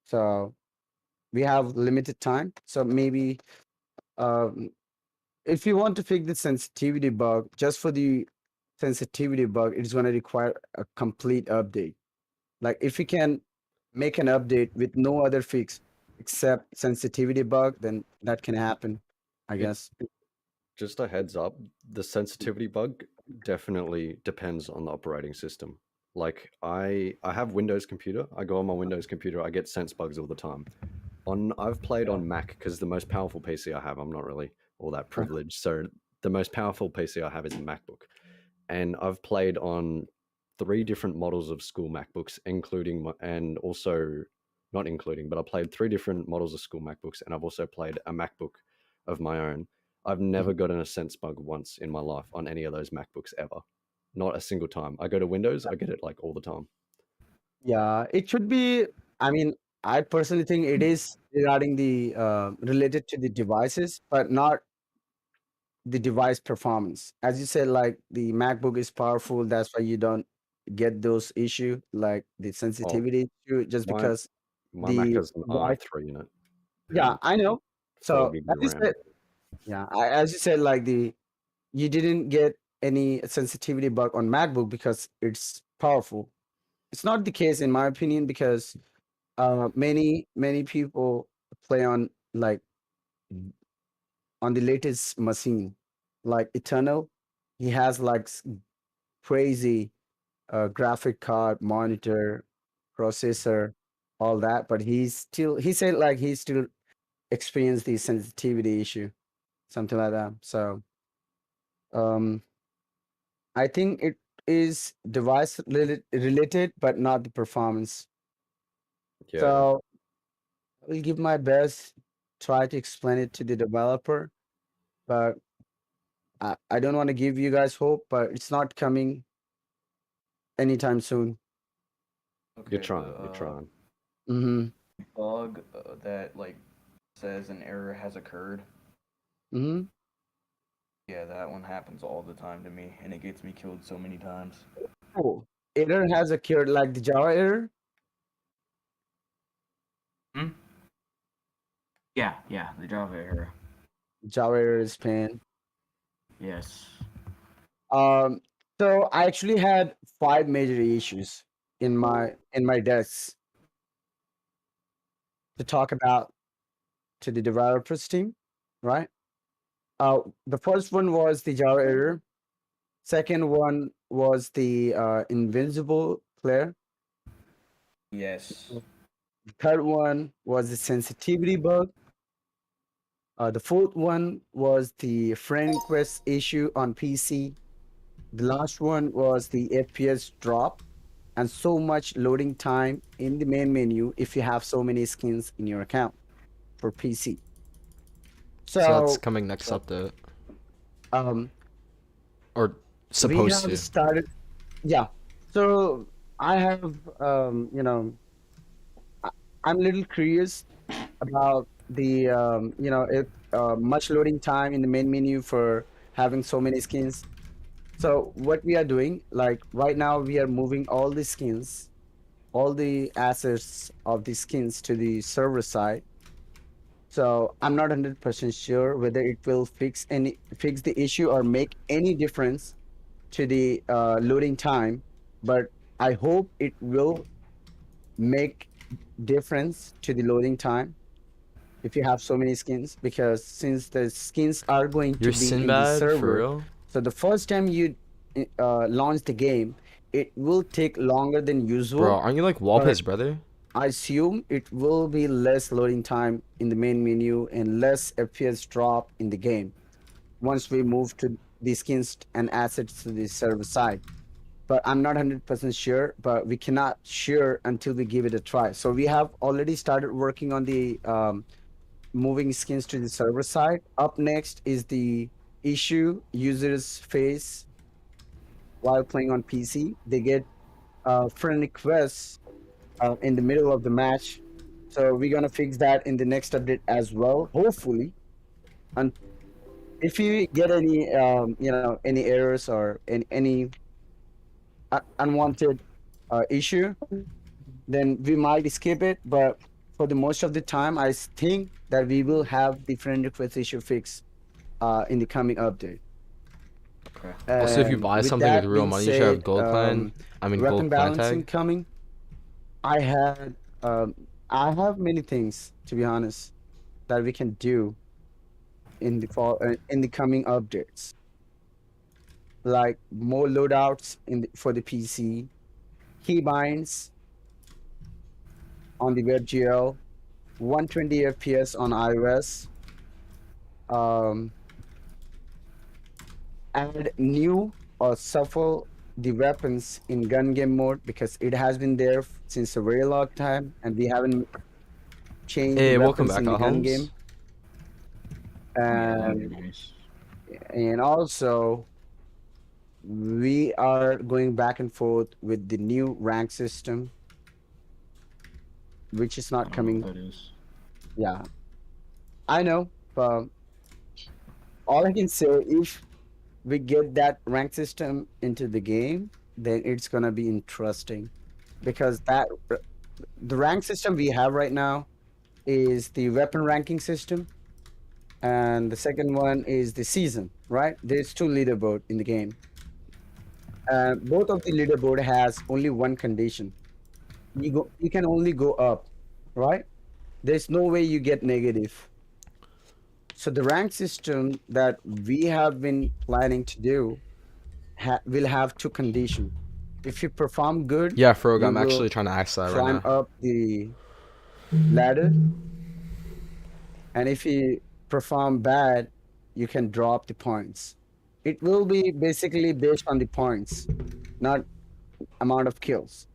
So we have limited time. So maybe um, if you want to fix the sensitivity bug, just for the sensitivity bug, it's going to require a complete update. Like if you can make an update with no other fix except sensitivity bug, then that can happen, I It guess. just a heads up, the sensitivity bug definitely depends on the operating system. Like I have Windows computer. I go on my Windows computer, I get sense bugs all the time. I've played on Mac because the most powerful PC I have, I'm not really all that privileged. So the most powerful PC I have is a MacBook. And I've played on three different models of school MacBooks, including and also not including, but I played three different models of school MacBooks, and I've also played a MacBook of my own. I've never gotten a sense bug once in my life on any of those MacBooks ever. Not a single time. I go to Windows, I get it like all the time. Yeah, it should be. I mean, I personally think it is regarding the related to the devices, but not the device performance. As you said, like the MacBook is powerful, that's why you don't get those issue like the Oh, sensitivity issue, just my because my Mac the has an device. i3 in it Yeah, and I know. 4 So gig as of you RAM. said, yeah, as you said, like the you didn't get any sensitivity bug on MacBook because it's powerful. It's not the case in my opinion because many people play on like on the latest machine, like Eternal. He has like crazy graphic card, monitor, processor, all that, but he said like he still experienced the sensitivity issue, something like that. So um, I think it is device related, but not the performance. Yeah, So I will give my best, try to explain it to the developer, but I don't want to give you guys hope, but it's not coming anytime soon. you're Okay, trying. You're trying. Mm-hmm. bug that like says an error has occurred. Mm-hmm. Yeah, that one happens all the time to me, and it gets me killed so many times. Oh, error has occurred like the Java error. Hmm? Yeah, the Java error. Java error is pain. Yes. Um, so I actually had five major issues in my desks to talk about to the developers team, right? The first one was the Java error. Second one was the invincible player. Yes. The third one was the sensitivity bug. The fourth one was the friend request issue on PC. The last one was the FPS drop and so much loading time in the main menu if you have so many skins in your account for PC. So that's So coming next update, um, or we supposed have to. started, yeah. So I have, I- I'm a little curious about the, if much loading time in the main menu for having so many skins. So what we are doing, like right now, we are moving all the skins, all the assets of the skins to the server side. So I'm not 100% sure whether it will fix the issue or make any difference to the loading time, but I hope it will make difference to the loading time if you have so many skins, because since the skins are going to You're be in the Sinbad for server, real? so the first time you launch the game, it will take longer than Bro, usual, aren't you like but Walpay's brother? I assume it will be less loading time in the main menu and less FPS drop in the game once we move to the skins and assets to the server side. But I'm not 100% sure, but we cannot sure until we give it a try. So we have already started working on the moving skins to the server side. Up next is the issue users face while playing on PC. They get friend requests in the middle of the match. So we're gonna fix that in the next update as well, hopefully. And if you get any, any errors or any unwanted issue, then we might skip it. But for the most of the time, think that we will have the friend request issue fixed in the coming update. Okay. Also, if you And buy with something with that real being money, you should have said, gold clan. I mean, weapon gold clan balancing tag. coming. I had, I have many things to be honest that we can do in the in the coming updates, like more loadouts for the PC, keybinds on the WebGL, 120 FPS on iOS, um, add new or shuffle the weapons in gun game mode because it has been there since a very long time and we haven't changed the Hey, welcome weapons back, in the gun Holmes. game. Yeah, that'd And be nice. also we are going back and forth with the new rank system which is I not don't know coming. what that is. Yeah, I know, but all I can say, if we get that rank system into the game, then it's gonna be interesting because the rank system we have right now is the weapon ranking system, and the second one is the season. Right? There's two leaderboard in the game, and both of the leaderboard has only one condition. You can only go up, right? There's no way you get negative. So the rank system that we have been planning to do will have two conditions. If you perform good, Yeah, Frog, you I'm will actually trying to ask that right climb now. up the ladder, and if you perform bad, you can drop the points. It will be basically based on the points, not amount of kills.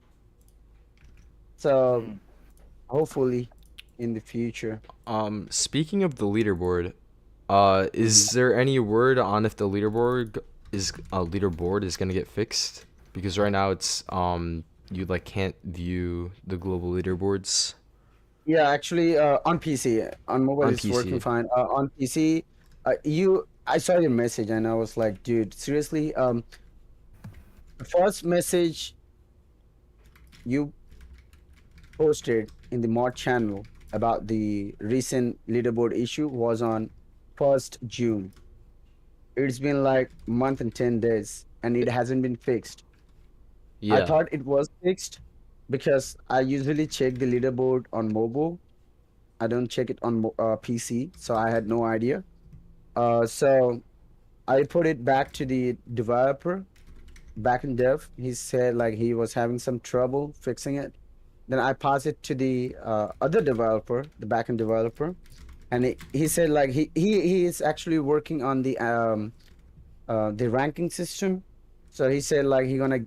So Mm. hopefully in the future. Speaking of the leaderboard, is Mhm. there any word on if the leaderboard is gonna get fixed? Because right now it's you like can't view the global leaderboards Yeah, actually, on PC, on mobile on it's working PC. fine. On PC, I saw your message and I was like, dude, seriously. The first message you posted in the mod channel about the recent leaderboard issue was on 1st June. It's been like a month and 10 days and it hasn't been fixed. I Yeah. thought it was fixed because I usually check the leaderboard on mobile. I don't check it on PC, so I had no idea. So I put it back to the developer back in dev. He said like he was having some trouble fixing it. Then I passed it to the other developer, the backend developer, and he said like he is actually working on the ranking system. So he said like he gonna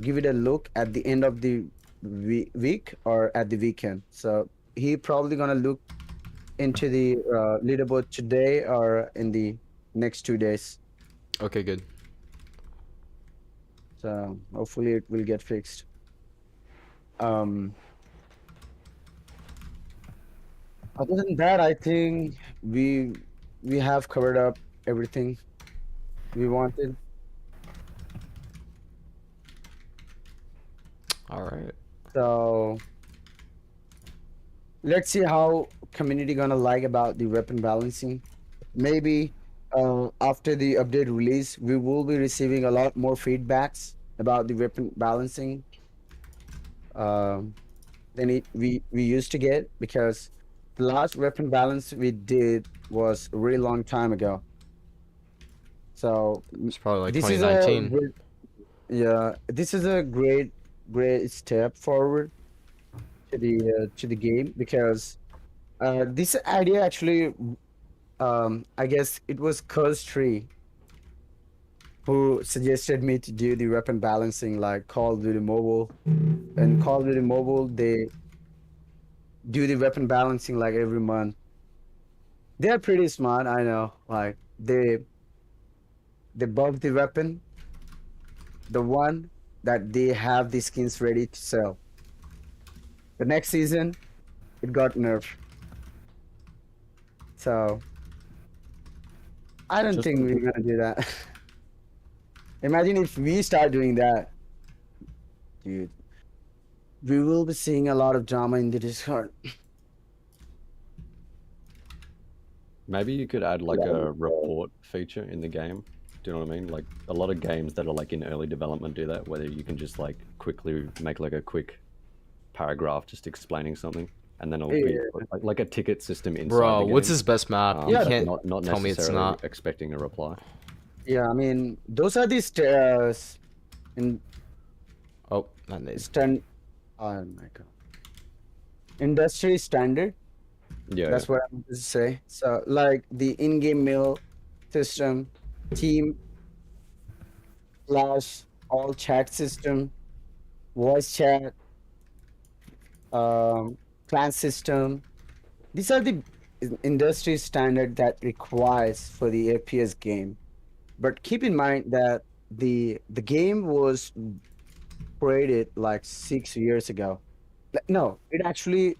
give it a look at the end of the week or at the weekend. So he probably gonna look into the leaderboard today or in the next 2 days. Okay, good. So hopefully it will get fixed. Um, Other than that, I think we have covered up everything we wanted. All right. So let's see how community gonna like about the weapon balancing. Maybe after the update release, we will be receiving a lot more feedbacks about the weapon balancing um, than we used to get because the last weapon balance we did was a really long time ago. So It's probably like this is a 2019. great, yeah, this is a great step forward to the game because this idea actually I guess it was Curse Tree who suggested me to do the weapon balancing like Call of Duty Mobile. And Call of Duty Mobile, they do the weapon balancing like every month. They're pretty smart, I know. Like they buff the weapon, the one that they have the skins ready to sell. The next season, it got nerfed. So I don't Just think a- we're gonna do that. Imagine if we start doing that, dude. We will be seeing a lot of drama in the Discord. Maybe you could add like Yeah. a report feature in the game. Do you know what I mean? Like a lot of games that are like in early development do that, whether you can just like quickly make like a quick paragraph just explaining something, and then it'll be Yeah. like a ticket system inside Bro, the game. what's his best map? You Yeah. can't not tell me it's necessarily not. expecting a reply. Yeah, I mean, those are the stairs in Oh, not Nate. stand. Oh my god. Industry standard. Yeah, That's what I'm going to say. So, like the in-game mail system, team slash all chat system, voice chat, clan system. These are the industry standard that requires for the FPS game. But keep in mind that the game was created like 6 years ago. No, it actually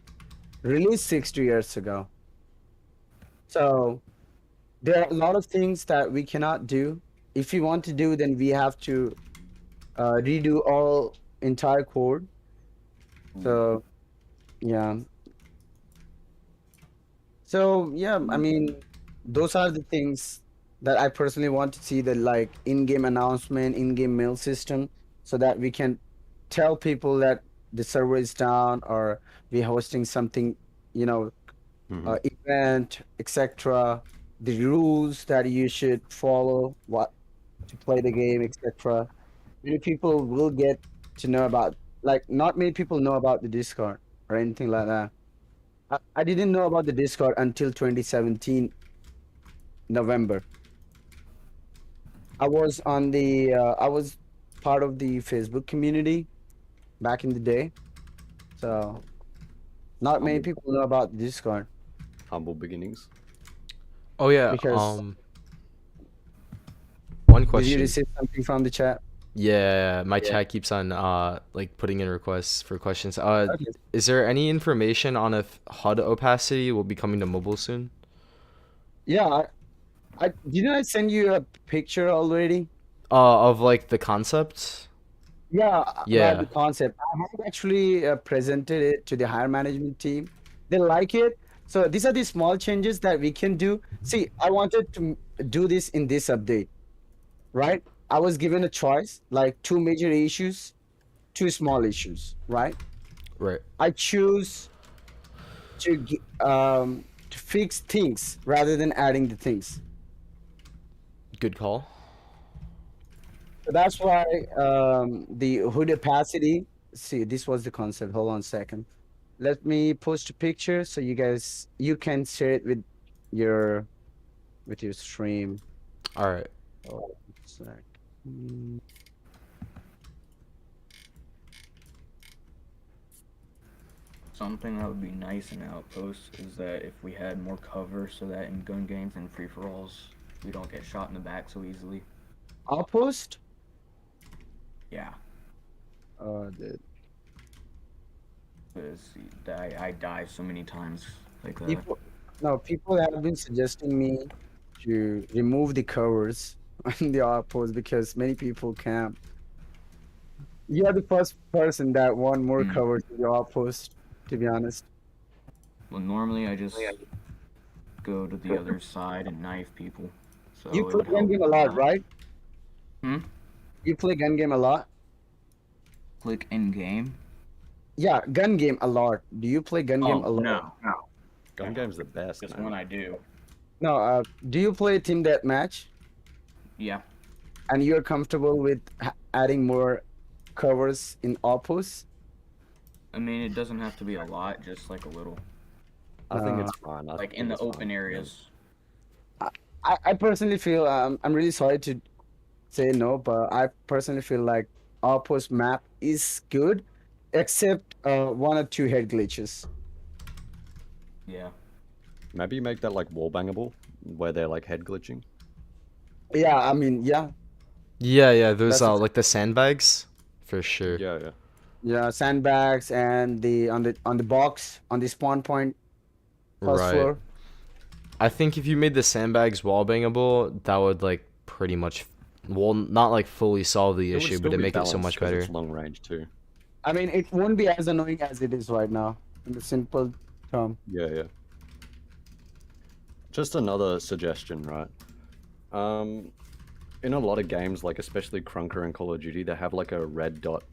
released 60 years ago. So there are a lot of things that we cannot do. If we want to do, then we have to redo all entire code. So yeah. So yeah, I mean, those are the things that I personally want to see, the like in-game announcement, in-game mail system, so that we can tell people that the server is down or we're hosting something, you know, event, etc. The rules that you should follow, what to play the game, etc. Many people will get to know about, like, not many people know about the Discord or anything like that. I didn't know about the Discord until 2017 November. I was part of the Facebook community back in the day. So not many Humble, people know about Discord humble beginnings. Oh yeah. because One did you question. receive something from the chat? Yeah, my chat keeps on like putting in requests for questions. Okay. Is there any information on if HUD opacity will be coming to mobile soon? Yeah, I didn't I send you a picture already? Of like the concept? Yeah, about Yeah. the concept. I have actually presented it to the higher management team. They like it. So these are the small changes that we can do. See, I wanted to do this in this update, right? I was given a choice, like two major issues, two small issues, right? Right. I choose to fix things rather than adding the things. Good call. So that's why the hood opacity. See, this was the concept. Hold on a second. Let me post a picture so you can share it your with your stream. All right. Oh, sec. Mm, Something that would be nice in Outposts is that if we had more cover so that in gun games and free-for-alls, we don't get shot in the back so easily. I'll post. Yeah, The because I die so many times like that. people. No, people have been suggesting me to remove the covers on the outpost because many people camp. You are the first person that want more covers in the outpost, to be honest. Well, normally I just go to the other side and knife people. So You it play would gun help game a with lot, that. right? Hmm? You play gun game a lot? Click in game. Yeah, gun game a lot. Do you play gun game a lot? No. Gun game's the best, Just man. when I do. No, do you play team deathmatch? Yeah. And you're comfortable with adding more covers in outposts? I mean, it doesn't have to be a lot, just like a little. I think it's fine. Like in the open areas. I personally feel I'm really sorry to say no, but I personally feel like outpost map is good, except one or two head glitches. Yeah. Maybe make that like wall bangable, where they're like head glitching. Yeah, I mean, yeah, Yeah, those That's like the sandbags for sure. Yeah. yeah, sandbags and the on the box on the spawn point first Right. floor. I think if you made the sandbags wall bangable, that would like pretty much, well, not like fully solve the It would issue, still but it'd be make it so balanced much 'cause better. It's long range too. I mean, it won't be as annoying as it is right now in the simple term. Yeah. Just another suggestion, right? In a lot of games, like especially Crunker and Call of Duty, they have like a red dot.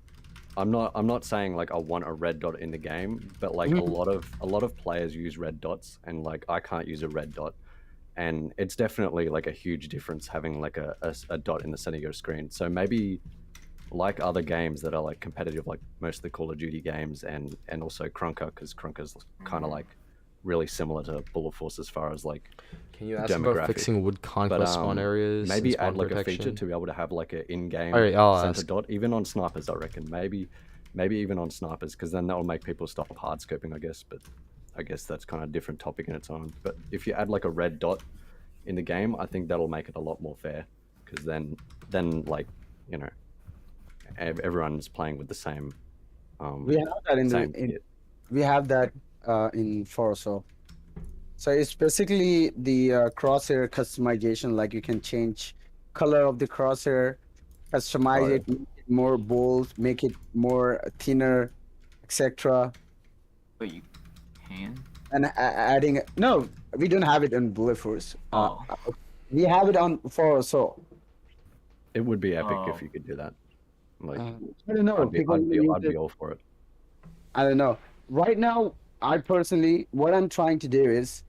I'm not saying like I want a red dot in the game, but like a lot of players use red dots, and like I can't use a red dot, and it's definitely like a huge difference having like a dot in the center of your screen. So maybe like other games that are like competitive, like most of the Call of Duty games, and also Crunker, because Crunker's kind of like really similar to Bullet Force as far as like Can you ask about demographic. fixing wood conquest spawn areas? Maybe and spawn add like a feature protection? to be able to have like an in-game Alright, I'll center ask. dot, even on snipers. I reckon maybe even on snipers, because then that will make people stop hard scoping, I guess. But I guess that's kind of a different topic in its own. But if you add like a red dot in the game, I think that'll make it a lot more fair, because then like, you know, everyone's playing with the same We have that in same the kit. we have that in Forza. So it's basically the crosshair customization. Like you can change color of the crosshair, customize Right. it, make it more bold, make it more thinner, etc. But you can. And adding no, we don't have it on Bullet Force. Oh. We have it on Forza. It would be epic Oh. if you could do that. Like, I don't know. I'd be, People I'd will be, use I'd it. be all for it. I don't know. Right now, I personally, what I'm trying to do is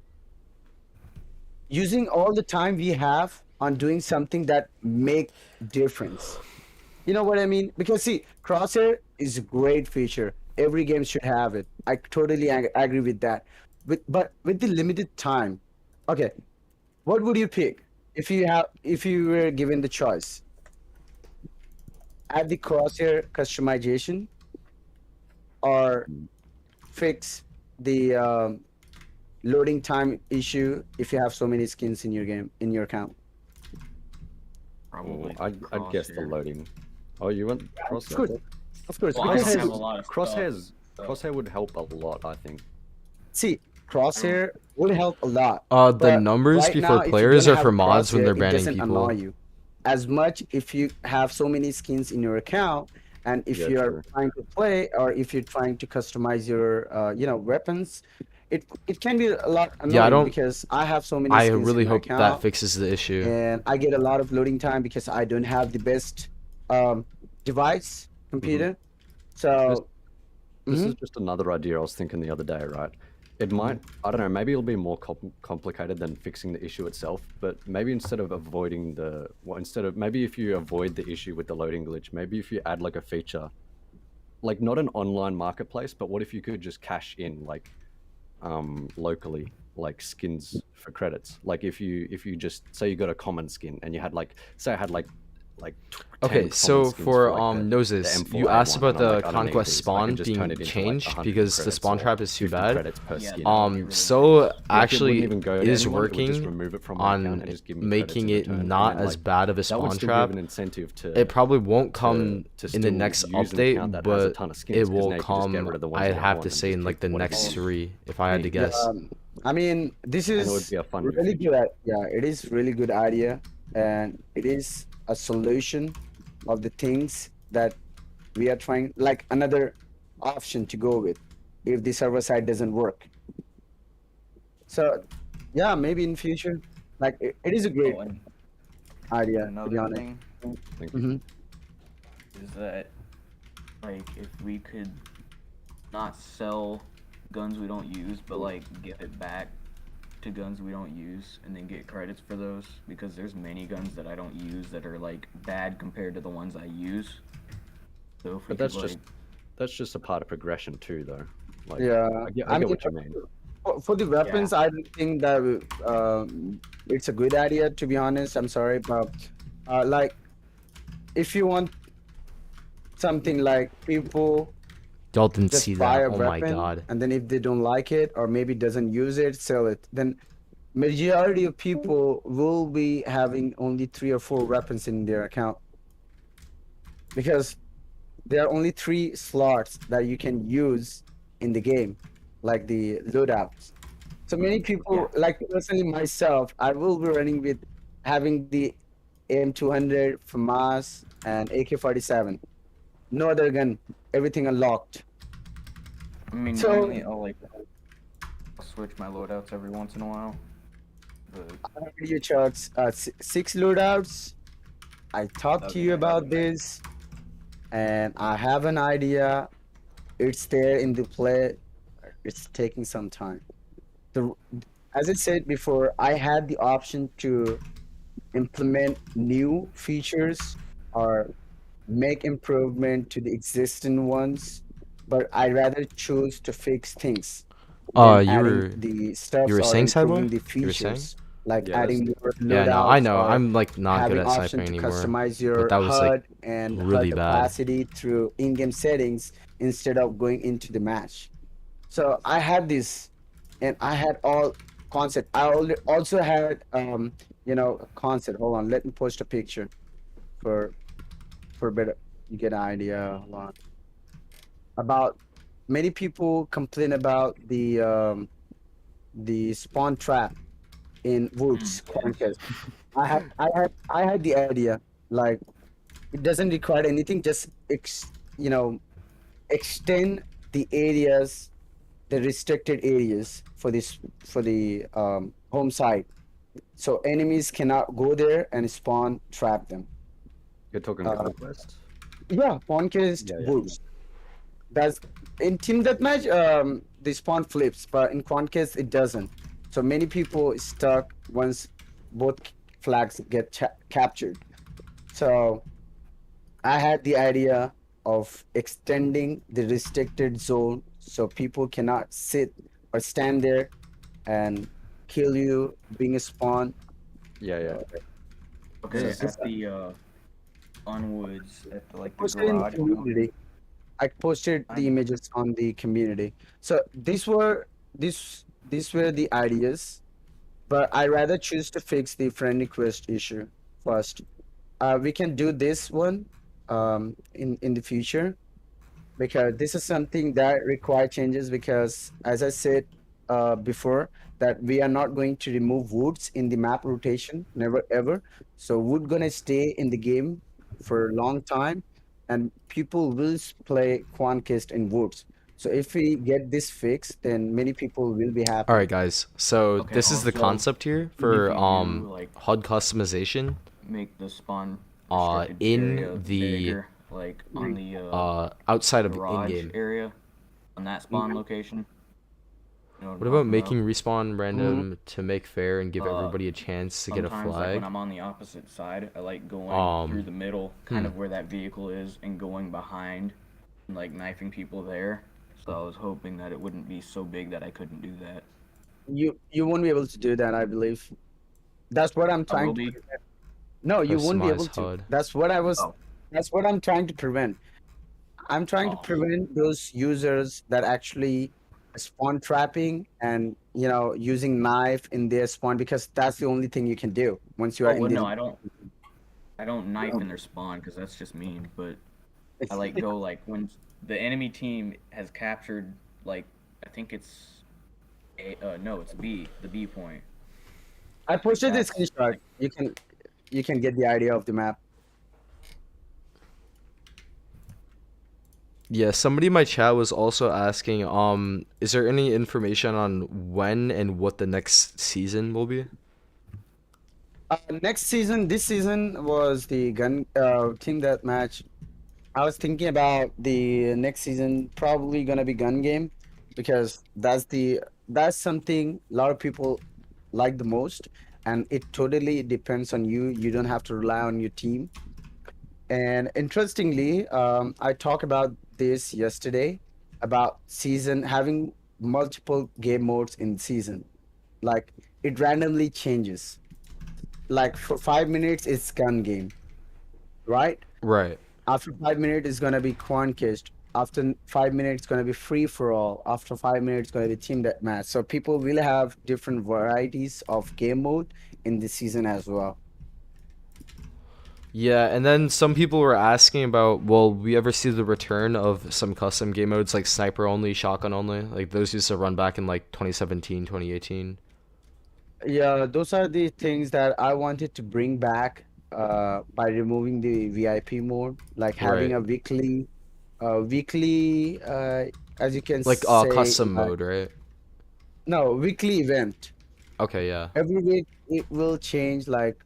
using all the time we have on doing something that make difference. You know what I mean? Because see, crosshair is a great feature. Every game should have it. I totally agree with that. But with the limited time, okay, what would you pick if you were given the choice? Add the crosshair customization or fix the loading time issue if you have so many skins in your game in your account. Probably. I'd guess the Crosshair. loading. Oh, you want Of crosshair? course, of course. Well, I don't Because have a lot of Crosshairs, stuff, so- crosshair would help a lot, I think. see, crosshair will help a lot. The but numbers right before now, if you players don't are have for a mods when crosshair, they're it banning doesn't people. annoy you as much if you have so many skins in your account, and if Yeah, you are true. trying to play or if you're trying to customize your weapons. It can be a lot annoying Yeah, I don't. because I have so many I skins really in my hope account. that fixes the issue. And I get a lot of loading time because I don't have the best device computer. So This Mhm. is just another idea I was thinking the other day, right? It might, I don't know, maybe it'll be more complicated than fixing the issue itself, but maybe instead of avoiding maybe if you avoid the issue with the loading glitch, maybe if you add like a feature, like not an online marketplace, but what if you could just cash in like locally, like skins for credits? Like if you just say you got a common skin and you had like, say I had like 10 Okay, common so skins for like the Noses, M4 you asked A1, about and I'm the like, I don't need conquest these, I spawn can just turn being it into, like, changed 100 because the credits spawn or trap is too 50 bad. credits per Yeah, skin. that would be really So nice. Like, it actually wouldn't even go to is anyone, it would just working remove it from my account on and just give me credits making in it return, and not then, as like, bad of a that would spawn still trap. give an incentive to It probably won't come to in the still next use an account update, that has a but ton of skins, it 'cause will now you can just get rid come. of the ones I'd you don't have want to and say just in like pick the whatever next you want. 3, if I had to Yeah. guess. I mean, this And it would is be a fun new really feature. good. Yeah, it is really good idea, and it is a solution of the things that we are trying, like another option to go with if the server side doesn't work. So, yeah, maybe in future, like it is a great Oh, and idea to be another honest. thing Thank you. hmm is that, like, if we could not sell guns we don't use, but like give it back to guns we don't use, and then get credits for those, because there's many guns that I don't use that are like bad compared to the ones I use. So if we But that's could, just a part of progression too, though. Like, Yeah, I I get mean, what you mean. for the weapons, I don't think that it's a good idea to be honest. I'm sorry, but like if you want something like people Y'all didn't just see buy that. a Oh my weapon god. and then if they don't like it or maybe doesn't use it, sell it, then majority of people will be having only 3 or 4 weapons in their account because there are only 3 slots that you can use in the game, like the loadouts. So many people, like personally myself, I will be running with having the AM200, FAMAS, and AK-47. No other gun, everything unlocked. I mean, So- normally I'll switch my loadouts every once in a while. But I heard you chose 6 loadouts. I talked to Okay. you about this, and I have an idea. It's there in the play. It's taking some time. The, as I said before, I had the option to implement new features or make improvement to the existing ones, but I rather choose to fix things than You adding were the stuff you were or saying, improving Sideboy? the You were saying? features, like Yeah, adding more Yeah, no, I loadouts know. or I'm like not good having at option sniping to anymore. customize your that was, HUD like, and really HUD bad. opacity through in-game settings instead of going into the match. So I had this, and I had all concept. Also had concept. Hold on, let me post a picture for better you get an idea. Hold on. About many people complain about the spawn trap in woods contest. I had the idea, like, it doesn't require anything, just you know, extend the areas, the restricted areas for this, for the home site, so enemies cannot go there and spawn trap them. You're talking Uh, conquest. yeah, Conquest Yeah. Woods. That's in Team Deathmatch. The spawn flips, but in Conquest it doesn't. So many people stuck once both flags get captured. So I had the idea of extending the restricted zone so people cannot sit or stand there and kill you being a spawn. Yeah. Okay, So- at the on woods at the, like the Posted in the garage. community. I posted the images on the community. So these were the ideas, but I rather choose to fix the friend request issue first. We can do this one in the future, because this is something that require changes, because as I said before, that we are not going to remove woods in the map rotation, never ever. So wood gonna stay in the game for a long time, and people will play Quankist in woods. So if we get this fixed, then many people will be happy. All right, guys. So Okay, this is the also, concept here for if you do, like, HUD customization. make the spawn restricted In area the bigger, like on the outside of garage in-game. area, on that spawn location. You know What I'm about talking making respawn random to make fair and give Uh, everybody a chance to get a Sometimes, like flag? when I'm on the opposite side, I like going through the middle, hmm. kind of where that vehicle is, and going behind, and like knifing people there. So I was hoping that it wouldn't be so big that I couldn't do that. You won't be able to do that, I believe. That's what I'm I will trying to be. prevent. No, you won't be able Customize to. HUD. That's what I was. Oh. That's what I'm trying to prevent. I'm trying to Oh. prevent those users that actually spawn trapping and, you know, using knife in their spawn, because that's the only thing you can do once you are Oh in well, the. no, I don't. I don't knife in their spawn because that's just mean. But I like go like when the enemy team has captured, like, I think it's no, it's B, the B point. I posted this That's screenshot. You can get the idea of the map. Yeah, somebody in my chat was also asking, is there any information on when and what the next season will be? Next season, this season was the gun team that match. I was thinking about the next season probably gonna be gun game, because that's something a lot of people like the most, and it totally depends on you. You don't have to rely on your team. And interestingly, I talked about this yesterday about season having multiple game modes in season. Like, it randomly changes. Like for 5 minutes, it's gun game, right? Right. After 5 minutes, it's gonna be Conquest. After 5 minutes, it's gonna be free for all. After 5 minutes, it's gonna be team deathmatch. So people will have different varieties of game mode in this season as well. Yeah, and then some people were asking about, will we ever see the return of some custom game modes like sniper only, shotgun only? Like those used to run back in like 2017, 2018. Yeah, those are the things that I wanted to bring back by removing the VIP mode, like having Right. a weekly, as you can Like say, custom mode, right? no, weekly event. Okay, yeah. Every week it will change, like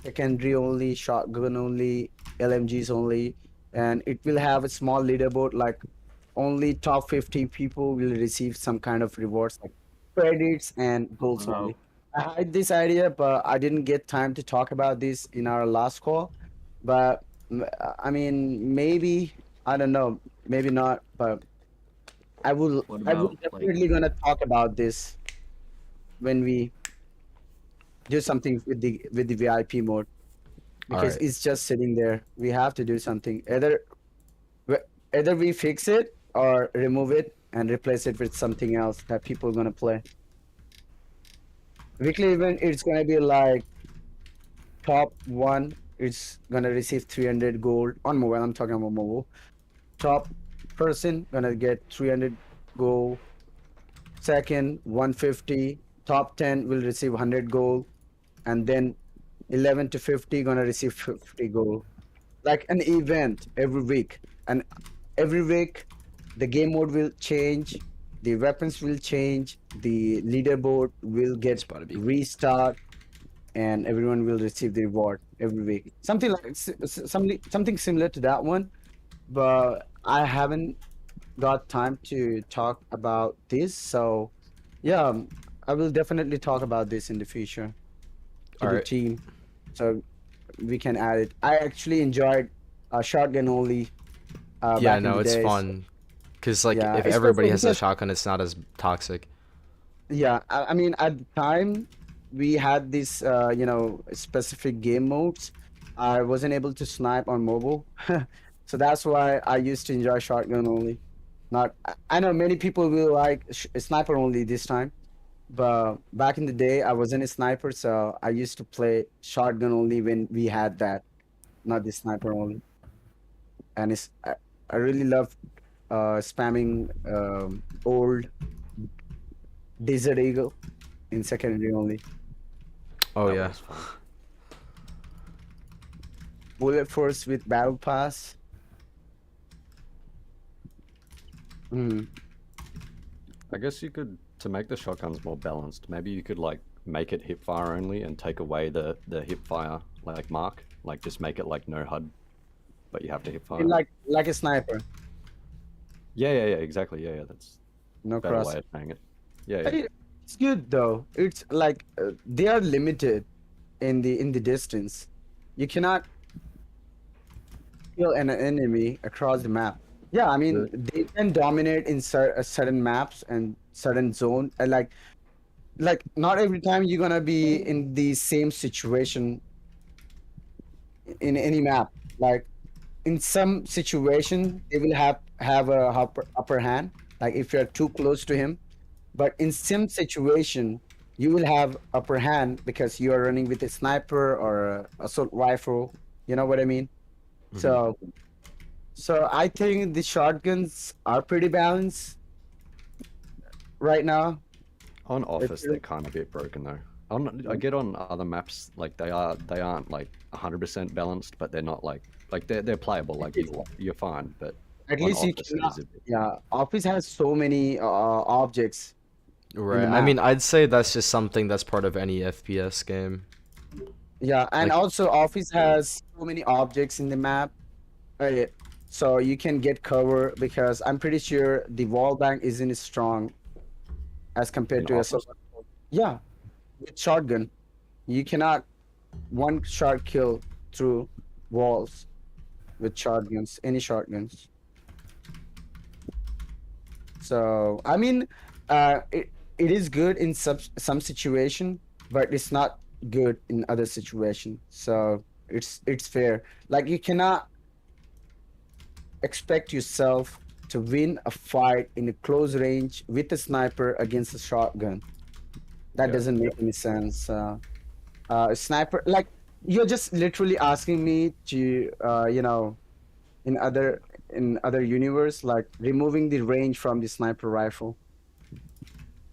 secondary only, shotgun only, LMGs only, and it will have a small leaderboard, like only top 50 people will receive some kind of rewards, like credits and goals wow. only. I had this idea, but I didn't get time to talk about this in our last call. But I mean, maybe, I don't know, maybe not, but What I will about like definitely gonna talk about this when we do something with the VIP mode, All because right. it's just sitting there. We have to do something. Either we fix it or remove it and replace it with something else that people are gonna play. Weekly event, it's gonna be like top one. It's gonna receive 300 gold on mobile. I'm talking about mobile. Top person gonna get 300 gold. Second, 150. Top 10 will receive 100 gold, and then 11 to 50 gonna receive 50 gold. Like an event every week, and every week the game mode will change, the weapons will change, the leaderboard will It's get about to be restart, and everyone will receive the reward every week. Something like something similar to that one, but I haven't got time to talk about this. So yeah, I will definitely talk about this in the future to all the right. team, so we can add it. I actually enjoyed shotgun only Yeah, back in no, the it's days. fun. Cause like Yeah, if everybody especially has a because shotgun, it's not as toxic. yeah, I mean at the time we had this specific game modes. I wasn't able to snipe on mobile, so that's why I used to enjoy shotgun only. Not I know many people will like sniper only this time, but back in the day I wasn't a sniper, so I used to play shotgun only when we had that, not the sniper only. And I really love spamming old Desert Eagle in secondary only. Oh That yeah. was fun. Bullet Force with Battle Pass. Mm. I guess you could, to make the shotguns more balanced, maybe you could like make it hip fire only and take away the hip fire like mark, like just make it like no HUD, but you have to hip fire. Like a sniper, Yeah, exactly. Yeah, that's no a better cross. way of saying it. Yeah. It's good though. It's like they are limited in the distance. You cannot kill an enemy across the map. Yeah, I mean they can dominate in certain maps and certain zone. Like not every time you're gonna be in the same situation in any map. Like in some situation, they will have a upper hand. Like if you're too close to him, but in some situation, you will have upper hand because you are running with a sniper or a assault rifle. You know what I mean? So so I think the shotguns are pretty balanced right now. On It's Office, they're kind of a bit broken though. I get on other maps like they aren't like 100% balanced, but they're not like they're playable. Like you're fine, but at on least you Office it cannot. is a bit. Yeah, Office has so many objects in Right. the I map. mean, I'd say that's just something that's part of any FPS game. Yeah, and Like, also Office has so many objects in the map. Yeah. So you can get cover because I'm pretty sure the wall bank isn't as strong as compared In to a Office, yeah, with shotgun. You cannot one shot kill through walls with shotguns, any shotguns. So I mean, it is good in some situation, but it's not good in other situation. So it's fair. Like you cannot expect yourself to win a fight in a close range with a sniper against a shotgun. That yeah. doesn't make any sense. A sniper, like you're just literally asking me to, in other universe, like removing the range from the sniper rifle.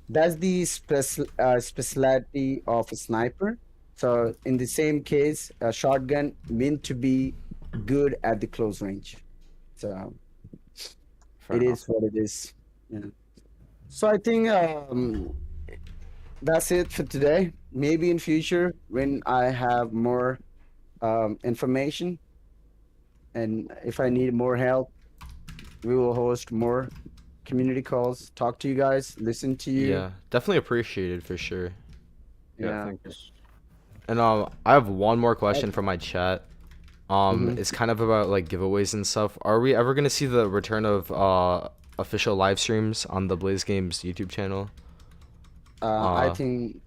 That's the speciality of a sniper. So in the same case, a shotgun meant to be good at the close range. So Fair it enough. is what it is. Yeah. So I think that's it for today. Maybe in future when I have more information and if I need more help, we will host more community calls, talk to you guys, listen to you. yeah, definitely appreciated for sure. Yeah, Yeah. thank you. And I have one more question from my chat. Mhm. It's kind of about like giveaways and stuff. Are we ever gonna see the return of official live streams on the Blaze Games YouTube channel? I Uh, think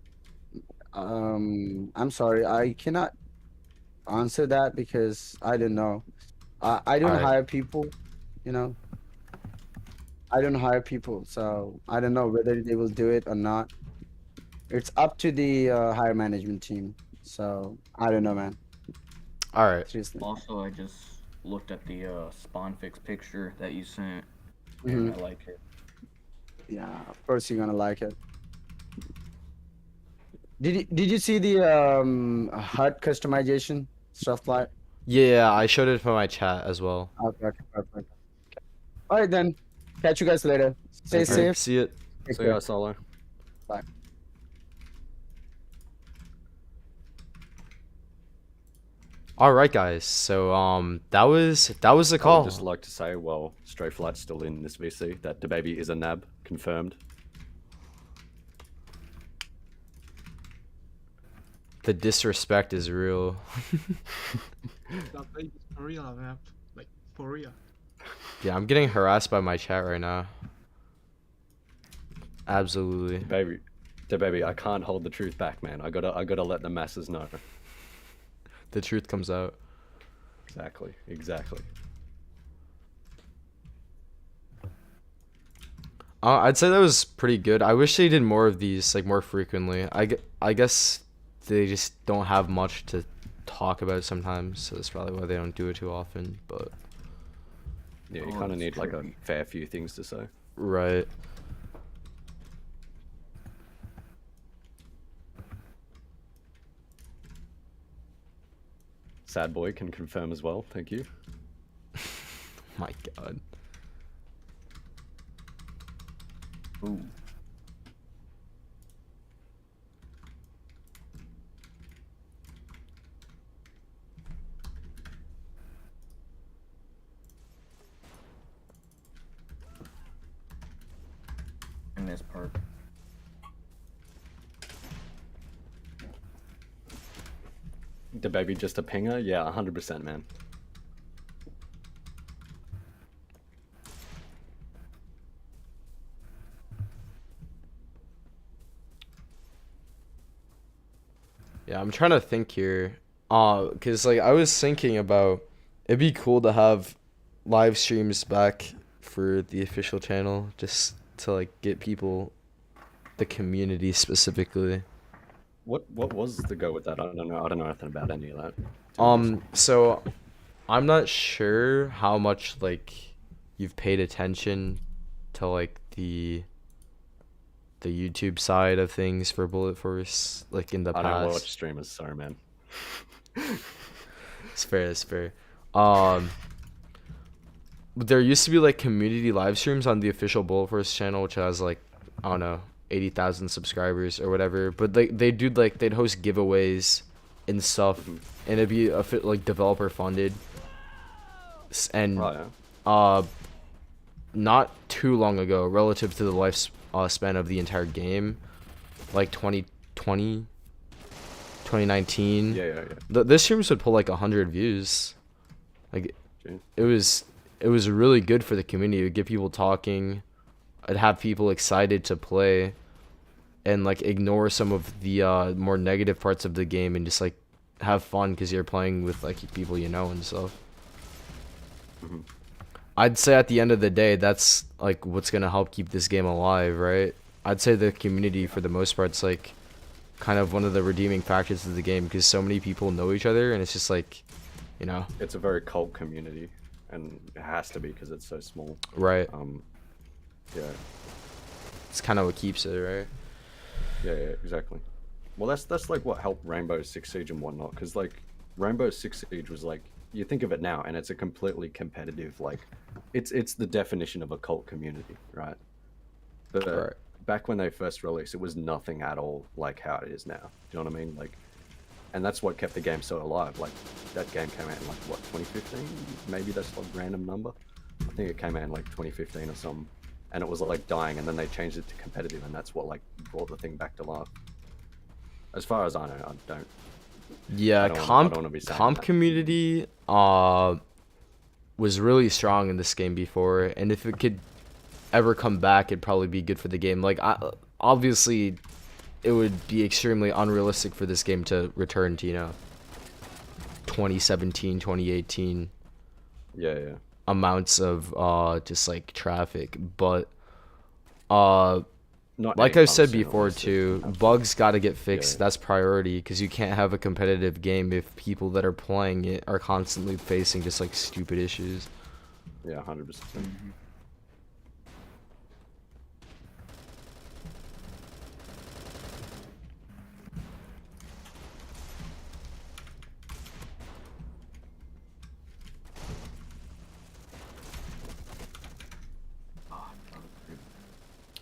I'm sorry, I cannot answer that because I don't know. I all don't right. hire people, you know. I don't hire people, so I don't know whether they will do it or not. It's up to the higher management team. So I don't know, man. All right. Seriously. Also, I just looked at the spawn fix picture that you sent. and I like it. Yeah, of course you're gonna like it. Did you see the HUD customization stuff like? Yeah, I showed it for my chat as well. Okay, okay, perfect. All right then. Catch you guys later. Stay Thank you. safe. See it. Take See care. ya, Solo. Bye. All right, guys. So that was the I would call. just like to say, well, Stray Flight's still in this VC. That DeBaby is a nab, confirmed. The disrespect is real. That baby's for real, man. Like, for real. Yeah, I'm getting harassed by my chat right now. Absolutely. DeBaby, I can't hold the truth back, man. I gotta let the masses know. The truth comes out. Exactly. I'd say that was pretty good. I wish they did more of these, like, more frequently. I guess they just don't have much to talk about sometimes, so that's probably why they don't do it too often, but... Yeah, you Oh, kind of it's need like a tricky. fair few things to say. Right. Sad Boy can confirm as well. Thank you. My god. Ooh. In this perk. DeBaby just a pinger? Yeah, 100%, man. Yeah, I'm trying to think here. Cause like I was thinking about it'd be cool to have live streams back for the official channel, just to like get people, the community specifically. What was the go with that? I don't know nothing about any of that. to be honest. So I'm not sure how much like you've paid attention to like the YouTube side of things for Bullet Force, like in the I don't watch past. streamers, sorry, man. It's fair, it's fair. There used to be like community live streams on the official Bullet Force channel, which has like, I don't know, 80,000 subscribers or whatever. But they do like, they'd host giveaways and stuff, and it'd be like developer funded. And Right. not too long ago, relative to the lifespan of the entire game, like 2020, 2019. Yeah. This streams would pull like 100 views. Like, Jeez. it was really good for the community. It would get people talking. I'd have people excited to play, and like ignore some of the more negative parts of the game and just like have fun because you're playing with like people you know and stuff. Mhm. I'd say at the end of the day, that's like what's gonna help keep this game alive, right? I'd say the community for the most part's like kind of one of the redeeming factors of the game because so many people know each other and it's just like, you know, It's a very cult community, and it has to be because it's so small. right? Yeah, It's kind of what keeps it, right? yeah, exactly. Well, that's like what helped Rainbow Six Siege and whatnot, because like Rainbow Six Siege was like, you think of it now, and it's a completely competitive, like, it's the definition of a cult community, right? But Right. back when they first released, it was nothing at all like how it is now. Do you know what I mean? Like, and that's what kept the game so alive. Like, that game came out in like what, 2015? Maybe that's like random number. I think it came out in like 2015 or something, and it was like dying, and then they changed it to competitive, and that's what like brought the thing back to life. As far as I know, I don't. Yeah, I don't wanna be saying comp that. community was really strong in this game before, and if it could ever come back, it'd probably be good for the game. Like, obviously, it would be extremely unrealistic for this game to return to, you know, 2017, 2018 Yeah. amounts of just like traffic, but Not like anytime I've said soon, before obviously. too, Absolutely. bugs got to get fixed. Yeah. That's priority because you can't have a competitive game if people that are playing it are constantly facing just like stupid issues. Yeah, 100%.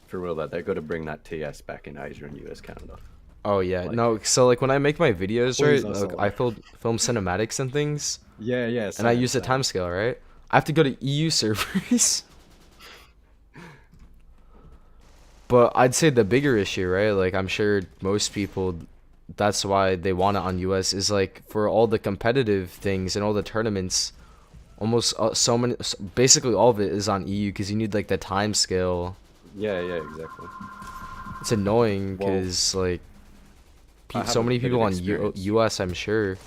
For real though, they got to bring that TS back in Asia and US, Canada. Oh yeah, Like- no. So like when I make my videos, Please, right? that's Like, all. I film cinematics and things, Yeah, yeah. and I same, use the same. time scale, right? I have to go to EU servers. But I'd say the bigger issue, right? Like I'm sure most people, that's why they want it on US, is like for all the competitive things and all the tournaments, almost basically all of it is on EU because you need like the time scale. Yeah, yeah, exactly. It's annoying Well, because like I have so a many bit of people on experience. US, I'm sure,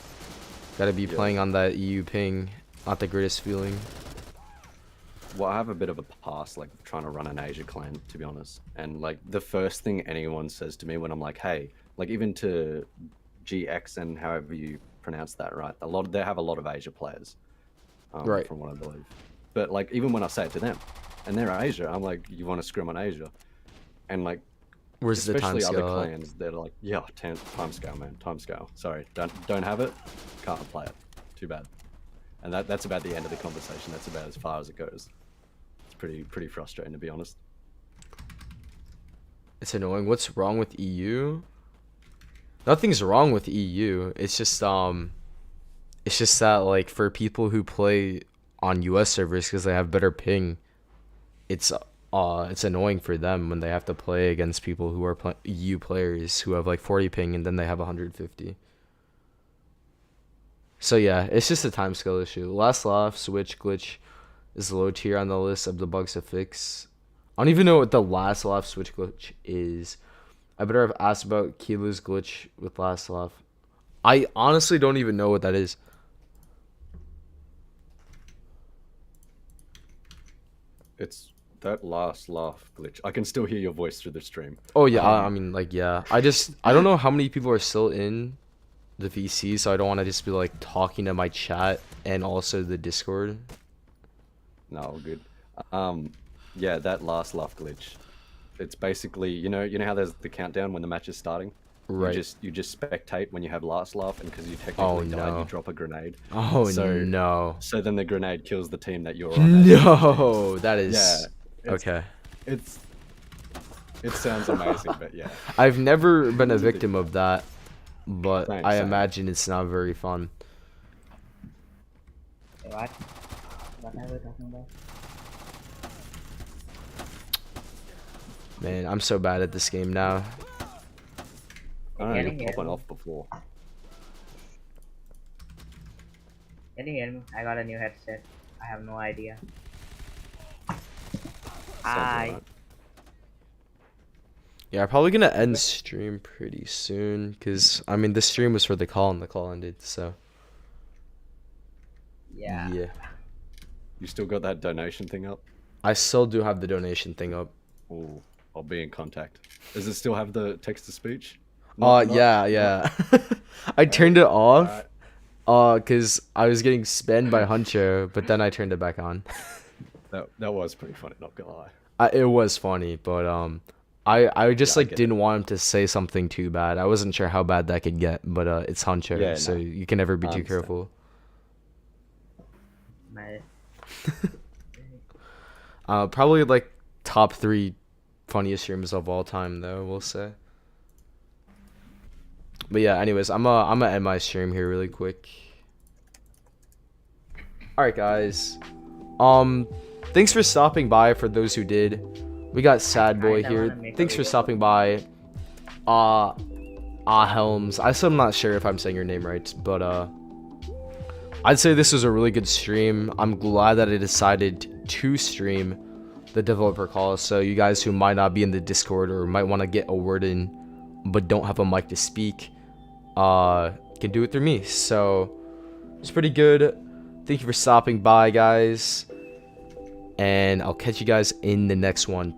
gotta be Yeah. playing on that EU ping. Not the greatest feeling. Well, I have a bit of a past, like trying to run an Asia clan, to be honest. And like the first thing anyone says to me when I'm like, "Hey," like even to GX and however you pronounce that, right? They have a lot of Asia players, Right. From what I believe. But like even when I say it to them, and they're Asia, I'm like, "You want to scrim on Asia?" And like Where's the time especially other scale? clans, they're like, "Yeah, time scale, man, time scale. Sorry, don't have it, can't play it. Too bad." And that's about the end of the conversation. That's about as far as it goes. It's pretty frustrating, to be honest. It's annoying. What's wrong with EU? Nothing's wrong with EU. It's just that like for people who play on US servers because they have better ping, it's annoying for them when they have to play against people who are EU players who have like 40 ping and then they have 150. So yeah, it's just a time scale issue. Last laugh switch glitch is low tier on the list of the bugs to fix. I don't even know what the last laugh switch glitch is. I better have asked about Kilu's glitch with last laugh. I honestly don't even know what that is. It's that last laugh glitch. I can still hear your voice through the stream. Oh yeah, I mean like yeah. I don't know how many people are still in the VC, so I don't want to just be like talking to my chat and also the Discord. No, all good. Yeah, that last laugh glitch. It's basically, you know how there's the countdown when the match is starting. Right. You just spectate when you have last laugh, and because you Oh, technically died, no. you drop a grenade. Oh So- no. So then the grenade kills the team that you're on. No, that is Yeah. okay. It sounds amazing, but yeah. I've never been a victim of that, but Same, I same. imagine it's not very fun. What? What are we talking about? Man, I'm so bad at this game now. I don't know, Getting you're popping it. off before. Can you hear me? I got a new headset. I have no idea. Sounds Hi. alright. Yeah, I'm probably gonna end stream pretty soon, cause I mean the stream was for the call and the call ended, so Yeah. yeah. You still got that donation thing up? I still do have the donation thing up. Ooh, I'll be in contact. Does it still have the text to speech? Not- Yeah. I turned it off, Alright. cause I was getting spammed by Huncho, but then I turned it back on. That was pretty funny, not gonna lie. It was funny, but I just Yeah, I like get didn't want him to say something too bad. I wasn't sure how bad that could get, but it's Huncho, Yeah, so no. you can never be I too understand. careful. My Probably like top 3 funniest streams of all time, though, we'll say. But yeah, anyways, I'm gonna end my stream here really quick. All right, guys. Thanks for stopping by. For those who did, we got Sad Boy kinda here. wanna make a Thanks for video. stopping by. Helms. I still am not sure if I'm saying your name right, but I'd say this was a really good stream. I'm glad that I decided to stream the developer call, so you guys who might not be in the Discord or might want to get a word in but don't have a mic to speak can do it through me. So it's pretty good. Thank you for stopping by, guys, and I'll catch you guys in the next one.